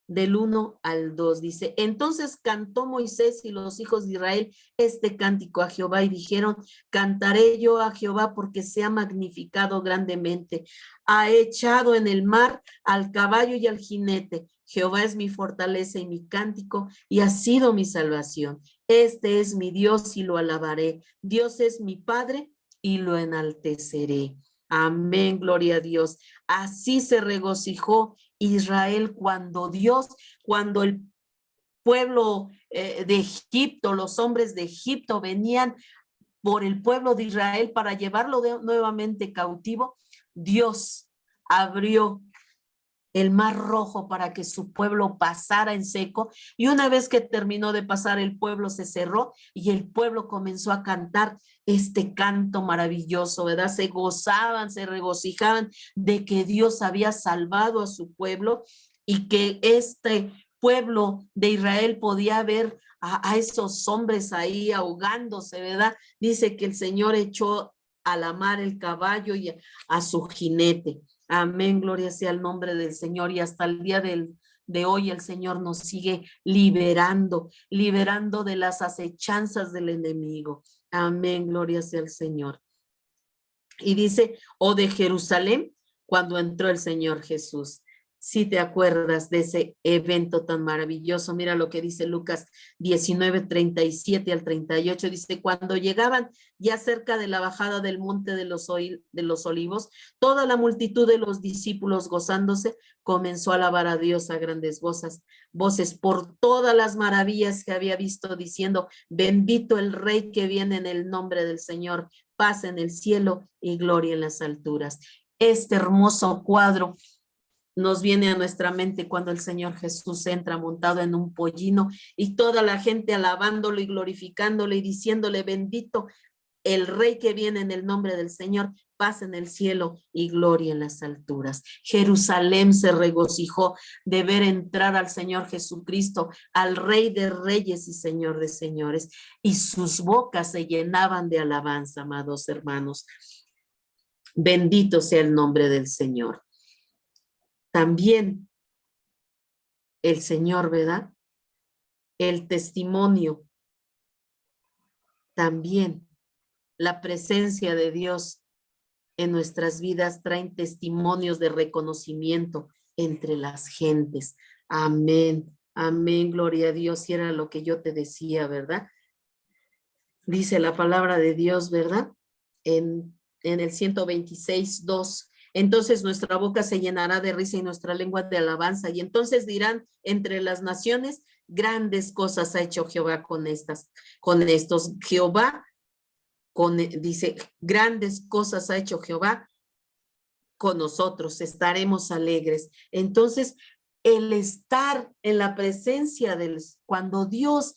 Speaker 1: del 1 al 2, dice, entonces cantó Moisés y los hijos de Israel este cántico a Jehová y dijeron, cantaré yo a Jehová porque se ha magnificado grandemente, ha echado en el mar al caballo y al jinete, Jehová es mi fortaleza y mi cántico y ha sido mi salvación, este es mi Dios y lo alabaré, Dios es mi Padre y lo enalteceré. Amén, gloria a Dios. Así se regocijó Israel cuando el pueblo de Egipto, los hombres de Egipto venían por el pueblo de Israel para llevarlo nuevamente cautivo, Dios abrió el Mar Rojo para que su pueblo pasara en seco, y una vez que terminó de pasar, el pueblo se cerró y el pueblo comenzó a cantar este canto maravilloso, ¿verdad? Se gozaban, se regocijaban de que Dios había salvado a su pueblo y que este pueblo de Israel podía ver a esos hombres ahí ahogándose, ¿verdad? Dice que el Señor echó a la mar el caballo y a su jinete. Amén, gloria sea el nombre del Señor, y hasta el día de hoy el Señor nos sigue liberando de las acechanzas del enemigo. Amén, gloria sea el Señor. Y dice, o de Jerusalén, cuando entró el Señor Jesús. Si te acuerdas de ese evento tan maravilloso, mira lo que dice Lucas 19:37 al 38, dice, cuando llegaban ya cerca de la bajada del monte de los olivos, toda la multitud de los discípulos gozándose comenzó a alabar a Dios a grandes voces por todas las maravillas que había visto, diciendo, bendito el Rey que viene en el nombre del Señor, paz en el cielo y gloria en las alturas. Este hermoso cuadro nos viene a nuestra mente cuando el Señor Jesús entra montado en un pollino y toda la gente alabándolo y glorificándole y diciéndole, bendito el Rey que viene en el nombre del Señor, paz en el cielo y gloria en las alturas. Jerusalén se regocijó de ver entrar al Señor Jesucristo, al Rey de reyes y Señor de señores, y sus bocas se llenaban de alabanza, amados hermanos. Bendito sea el nombre del Señor. También el Señor, ¿verdad? El testimonio, también la presencia de Dios en nuestras vidas traen testimonios de reconocimiento entre las gentes. Amén, amén, gloria a Dios. Y era lo que yo te decía, ¿verdad? Dice la palabra de Dios, ¿verdad? En el 126:2. Entonces nuestra boca se llenará de risa y nuestra lengua de alabanza. Y entonces dirán entre las naciones, grandes cosas ha hecho Jehová con estos. Jehová, dice, grandes cosas ha hecho Jehová con nosotros, estaremos alegres. Entonces, el estar en la presencia cuando Dios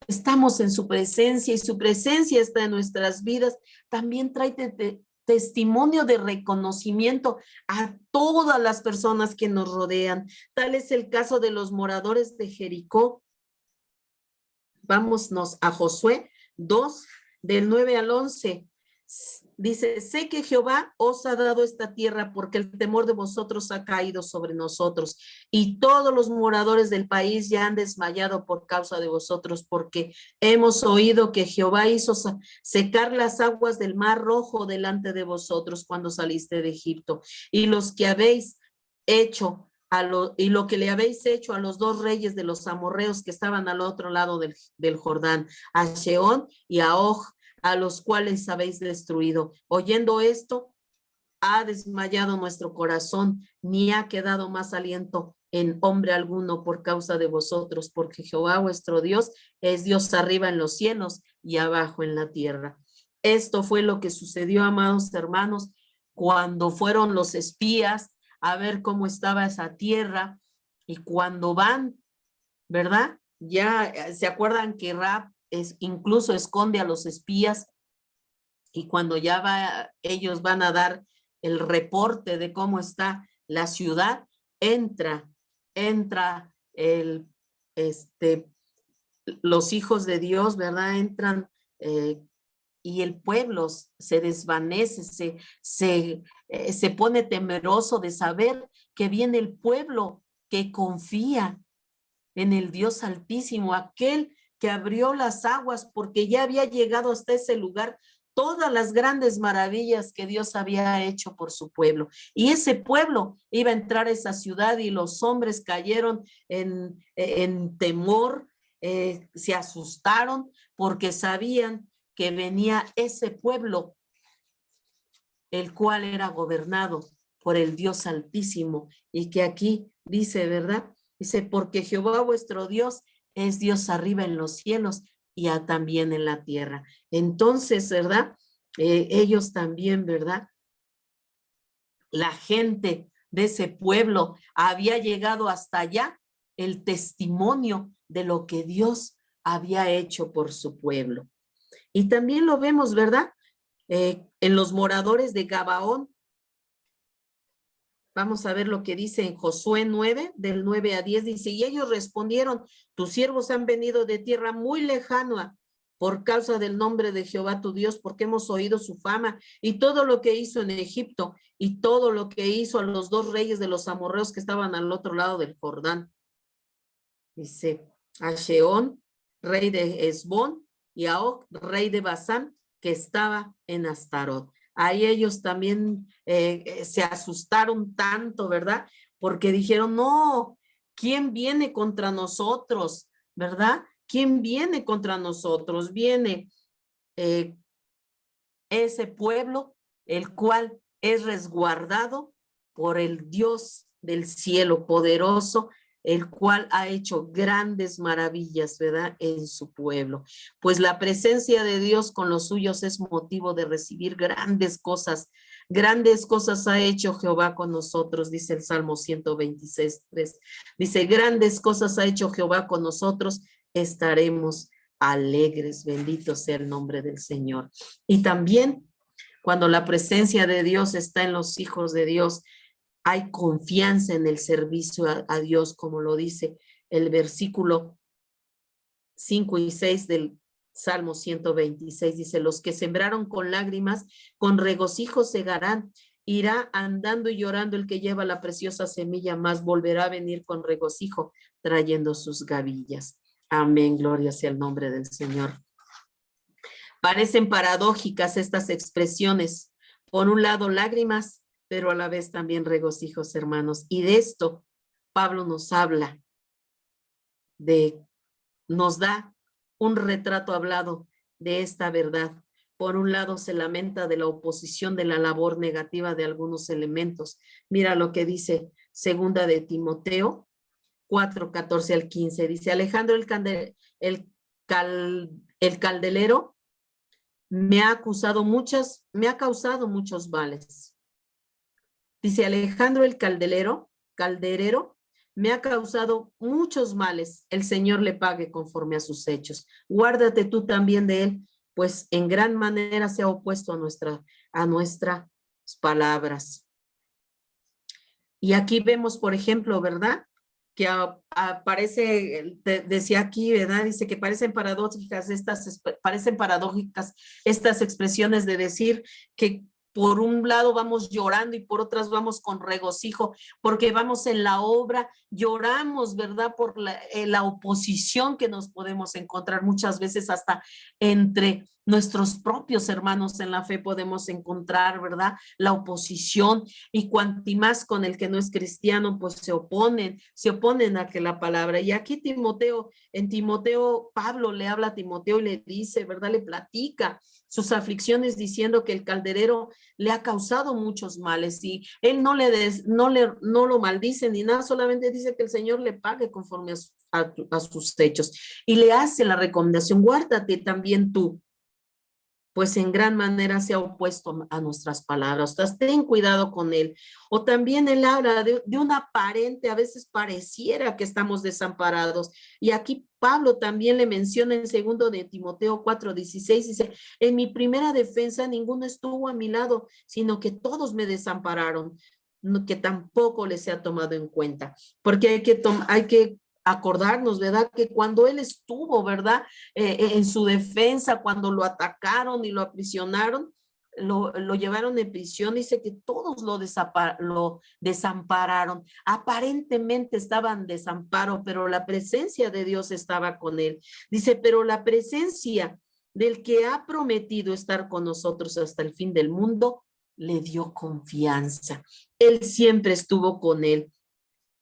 Speaker 1: estamos en su presencia y su presencia está en nuestras vidas, también trae testimonio de reconocimiento a todas las personas que nos rodean. Tal es el caso de los moradores de Jericó. Vámonos a Josué 2, del 9 al 11. Dice, sé que Jehová os ha dado esta tierra porque el temor de vosotros ha caído sobre nosotros y todos los moradores del país ya han desmayado por causa de vosotros, porque hemos oído que Jehová hizo secar las aguas del mar rojo delante de vosotros cuando saliste de Egipto, y los que habéis hecho y lo que le habéis hecho a los dos reyes de los amorreos que estaban al otro lado del Jordán, a Sehón y a Og, a los cuales habéis destruido. Oyendo esto, ha desmayado nuestro corazón, ni ha quedado más aliento en hombre alguno por causa de vosotros, porque Jehová vuestro Dios es Dios arriba en los cielos y abajo en la tierra. Esto fue lo que sucedió, amados hermanos, cuando fueron los espías a ver cómo estaba esa tierra, y cuando van, ¿verdad? Ya se acuerdan que Rahab incluso esconde a los espías, y cuando ya ellos van a dar el reporte de cómo está la ciudad, entra los hijos de Dios, ¿verdad? Entran y el pueblo se desvanece, se pone temeroso de saber que viene el pueblo que confía en el Dios Altísimo, aquel que abrió las aguas, porque ya había llegado hasta ese lugar todas las grandes maravillas que Dios había hecho por su pueblo. Y ese pueblo iba a entrar a esa ciudad, y los hombres cayeron en temor, se asustaron porque sabían que venía ese pueblo, el cual era gobernado por el Dios Altísimo, y que aquí dice, ¿verdad? Dice, porque Jehová vuestro Dios es Dios arriba en los cielos y también en la tierra. Entonces, ¿verdad? Ellos también, ¿verdad? La gente de ese pueblo había llegado hasta allá el testimonio de lo que Dios había hecho por su pueblo. Y también lo vemos, ¿verdad? En los moradores de Gabaón. Vamos a ver lo que dice en Josué 9, del 9 a 10, dice, y ellos respondieron, tus siervos han venido de tierra muy lejana por causa del nombre de Jehová tu Dios, porque hemos oído su fama y todo lo que hizo en Egipto y todo lo que hizo a los dos reyes de los amorreos que estaban al otro lado del Jordán. Dice, a Sehón, rey de Hesbón, y a Og, rey de Basán, que estaba en Astarot. Ahí ellos también se asustaron tanto, ¿verdad? Porque dijeron, no, ¿quién viene contra nosotros? ¿Verdad? ¿Quién viene contra nosotros? Viene ese pueblo, el cual es resguardado por el Dios del cielo poderoso, el cual ha hecho grandes maravillas, ¿verdad? En su pueblo. Pues la presencia de Dios con los suyos es motivo de recibir grandes cosas. Grandes cosas ha hecho Jehová con nosotros, dice el Salmo 126:3. Dice, grandes cosas ha hecho Jehová con nosotros, estaremos alegres. Bendito sea el nombre del Señor. Y también cuando la presencia de Dios está en los hijos de Dios, hay confianza en el servicio a Dios, como lo dice el versículo 5 y 6 del Salmo 126. Dice, los que sembraron con lágrimas, con regocijo segarán. Irá andando y llorando el que lleva la preciosa semilla, mas volverá a venir con regocijo, trayendo sus gavillas. Amén, gloria sea el nombre del Señor. Parecen paradójicas estas expresiones. Por un lado, lágrimas, pero a la vez también regocijos, hermanos. Y de esto Pablo nos habla, nos da un retrato hablado de esta verdad. Por un lado, se lamenta de la oposición de la labor negativa de algunos elementos. Mira lo que dice segunda de Timoteo 4:14 al 15. Dice, Alejandro el caldelero me ha causado muchos males. Dice Alejandro el calderero, me ha causado muchos males. El Señor le pague conforme a sus hechos. Guárdate tú también de él, pues en gran manera se ha opuesto a nuestras palabras. Y aquí vemos, por ejemplo, ¿verdad? Que aparece, decía aquí, ¿verdad? Dice que parecen paradójicas estas expresiones de decir que por un lado vamos llorando y por otras vamos con regocijo, porque vamos en la obra, lloramos, ¿verdad? Por la oposición que nos podemos encontrar muchas veces hasta entre nuestros propios hermanos en la fe podemos encontrar, ¿verdad? La oposición, y cuanti más con el que no es cristiano, pues se oponen a que la palabra. Y aquí en Timoteo, Pablo le habla a Timoteo y le dice, ¿verdad? Le platica sus aflicciones diciendo que el calderero le ha causado muchos males y él no lo maldice ni nada, solamente dice que el Señor le pague conforme a sus hechos y le hace la recomendación, guárdate también tú, pues en gran manera se ha opuesto a nuestras palabras. Entonces, ten cuidado con él. O también él habla de un aparente, a veces pareciera que estamos desamparados. Y aquí Pablo también le menciona en 2 de Timoteo 4:16, dice, en mi primera defensa ninguno estuvo a mi lado, sino que todos me desampararon, que tampoco les se ha tomado en cuenta. Porque hay que acordarnos, ¿verdad? Que cuando él estuvo, ¿verdad? En su defensa, cuando lo atacaron y lo aprisionaron, lo llevaron en prisión, dice que todos lo desampararon. Aparentemente estaba en desamparo, pero la presencia de Dios estaba con él. Dice, pero la presencia del que ha prometido estar con nosotros hasta el fin del mundo, le dio confianza. Él siempre estuvo con él.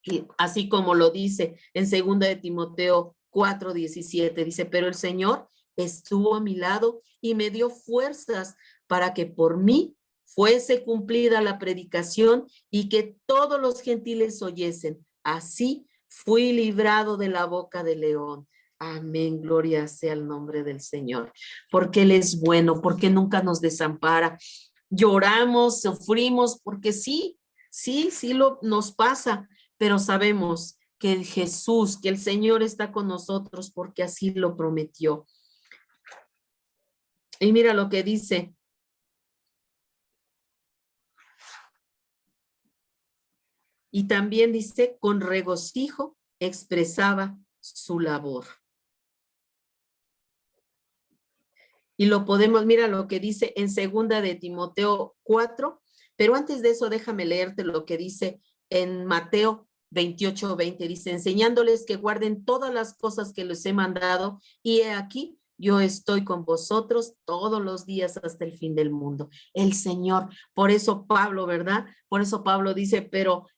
Speaker 1: Y así como lo dice en 2 de Timoteo 4:17, dice, pero el Señor estuvo a mi lado y me dio fuerzas para que por mí fuese cumplida la predicación y que todos los gentiles oyesen. Así fui librado de la boca del león. Amén, gloria sea el nombre del Señor, porque Él es bueno, porque nunca nos desampara. Lloramos, sufrimos, porque sí nos pasa, pero sabemos que Jesús, que el Señor está con nosotros porque así lo prometió. Y mira lo que dice. Y también dice, con regocijo expresaba su labor. Y lo podemos, mira lo que dice en 2 de Timoteo 4, pero antes de eso déjame leerte lo que dice en Mateo 28:20, dice, enseñándoles que guarden todas las cosas que les he mandado, y he aquí, yo estoy con vosotros todos los días hasta el fin del mundo. El Señor, por eso Pablo, ¿verdad? Por eso Pablo dice, pero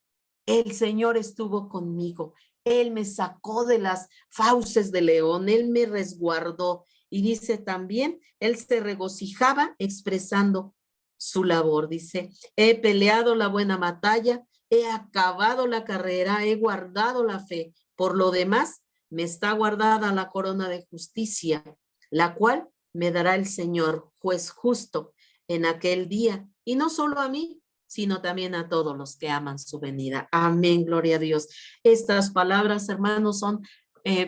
Speaker 1: el Señor estuvo conmigo. Él me sacó de las fauces del león, Él me resguardó. Y dice también, Él se regocijaba expresando su labor. Dice, he peleado la buena batalla, he acabado la carrera, he guardado la fe. Por lo demás, me está guardada la corona de justicia, la cual me dará el Señor, juez justo, en aquel día. Y no solo a mí, sino también a todos los que aman su venida. Amén, gloria a Dios. Estas palabras, hermanos, son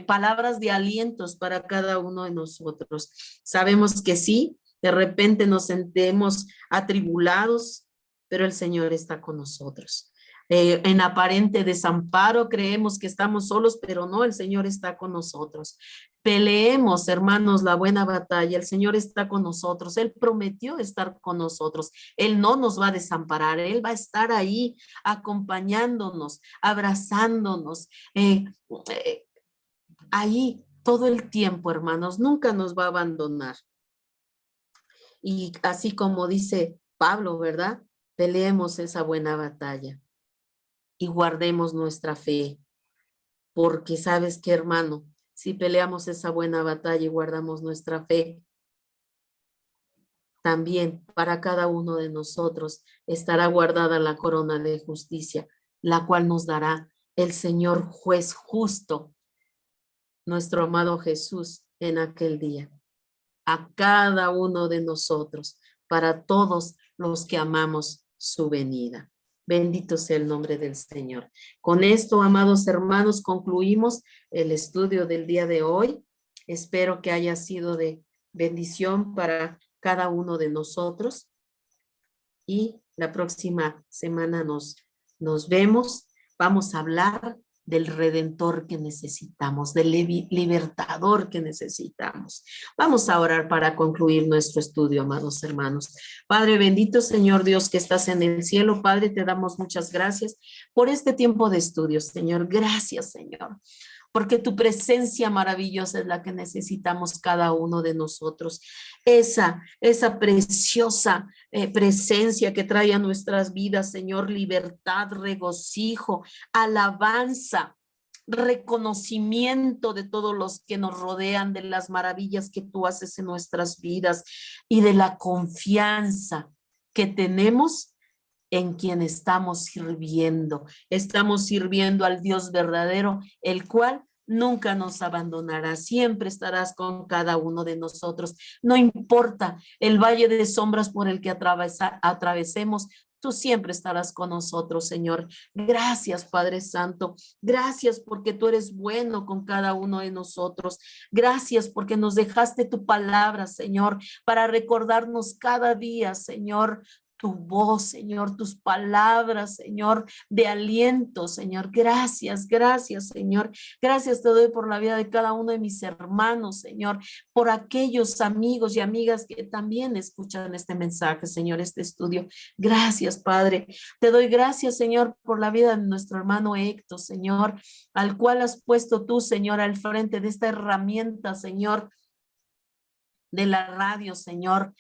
Speaker 1: palabras de alientos para cada uno de nosotros. Sabemos que sí, de repente nos sentemos atribulados, pero el Señor está con nosotros. En aparente desamparo creemos que estamos solos, pero no, el Señor está con nosotros. Peleemos, hermanos, la buena batalla. El Señor está con nosotros. Él prometió estar con nosotros. Él no nos va a desamparar. Él va a estar ahí acompañándonos, abrazándonos, ahí todo el tiempo, hermanos. Nunca nos va a abandonar. Y así como dice Pablo, ¿verdad? Peleemos esa buena batalla y guardemos nuestra fe, porque sabes qué, hermano, si peleamos esa buena batalla y guardamos nuestra fe, también para cada uno de nosotros estará guardada la corona de justicia, la cual nos dará el Señor juez justo, nuestro amado Jesús, en aquel día. A cada uno de nosotros, para todos los que amamos su venida. Bendito sea el nombre del Señor. Con esto, amados hermanos, concluimos el estudio del día de hoy. Espero que haya sido de bendición para cada uno de nosotros. Y la próxima semana nos vemos. Vamos a hablar del redentor que necesitamos, del libertador que necesitamos. Vamos a orar para concluir nuestro estudio, amados hermanos. Padre bendito, Señor Dios que estás en el cielo, Padre, te damos muchas gracias por este tiempo de estudio, Señor. Gracias, Señor, porque tu presencia maravillosa es la que necesitamos cada uno de nosotros. Esa preciosa presencia que trae a nuestras vidas, Señor, libertad, regocijo, alabanza, reconocimiento de todos los que nos rodean, de las maravillas que tú haces en nuestras vidas y de la confianza que tenemos en quien estamos sirviendo. Estamos sirviendo al Dios verdadero, el cual nunca nos abandonará, siempre estarás con cada uno de nosotros. No importa el valle de sombras por el que atravesemos, tú siempre estarás con nosotros, Señor. Gracias, Padre Santo. Gracias porque tú eres bueno con cada uno de nosotros. Gracias porque nos dejaste tu palabra, Señor, para recordarnos cada día, Señor, tu voz, Señor, tus palabras, Señor, de aliento, Señor. Gracias, gracias, Señor. Gracias te doy por la vida de cada uno de mis hermanos, Señor, por aquellos amigos y amigas que también escuchan este mensaje, Señor, este estudio. Gracias, Padre. Te doy gracias, Señor, por la vida de nuestro hermano Héctor, Señor, al cual has puesto tú, Señor, al frente de esta herramienta, Señor, de la radio, Señor.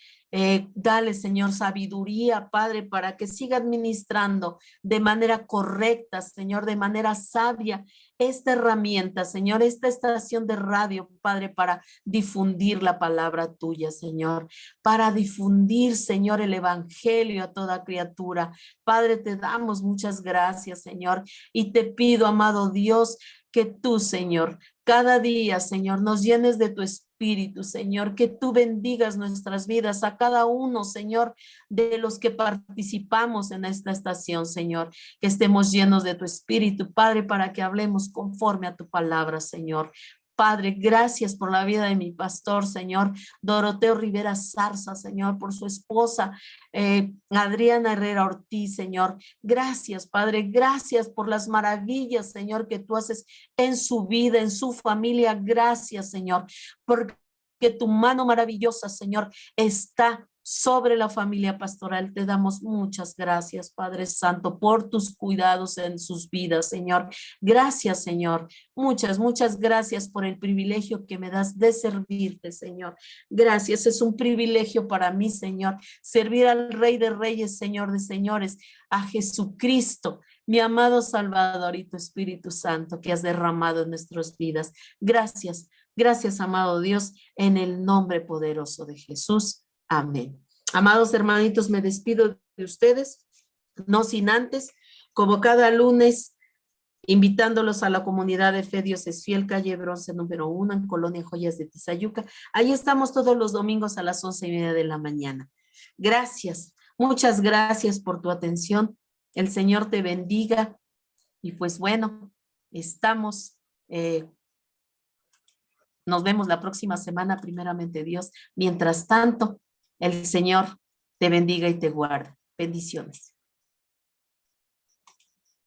Speaker 1: Dale, Señor, sabiduría, Padre, para que siga administrando de manera correcta, Señor, de manera sabia esta herramienta, Señor, esta estación de radio, Padre, para difundir la palabra tuya, Señor, para difundir, Señor, el evangelio a toda criatura. Padre, te damos muchas gracias, Señor, y te pido, amado Dios, que tú, Señor, cada día, Señor, nos llenes de tu espíritu, Señor, que tú bendigas nuestras vidas a cada uno, Señor, de los que participamos en esta estación, Señor, que estemos llenos de tu espíritu, Padre, para que hablemos conforme a tu palabra, Señor. Padre, gracias por la vida de mi pastor, Señor, Doroteo Rivera Zarza, Señor, por su esposa, Adriana Herrera Ortiz, Señor. Gracias, Padre, gracias por las maravillas, Señor, que tú haces en su vida, en su familia. Gracias, Señor, porque tu mano maravillosa, Señor, está sobre la familia pastoral. Te damos muchas gracias, Padre Santo, por tus cuidados en sus vidas, Señor. Gracias, Señor. Muchas gracias por el privilegio que me das de servirte, Señor. Gracias, es un privilegio para mí, Señor, servir al Rey de Reyes, Señor de Señores, a Jesucristo, mi amado Salvador, y tu Espíritu Santo que has derramado en nuestras vidas. Gracias, gracias, amado Dios, en el nombre poderoso de Jesús. Amén. Amados hermanitos, me despido de ustedes, no sin antes, como cada lunes, invitándolos a la comunidad de Fe Dios es Fiel, calle Bronce número 1, en Colonia Joyas de Tizayuca. Ahí estamos todos los domingos a las 11:30 de la mañana. Gracias, muchas gracias por tu atención. El Señor te bendiga. Y pues bueno, estamos, nos vemos la próxima semana, primeramente Dios. Mientras tanto, el Señor te bendiga y te guarde. Bendiciones.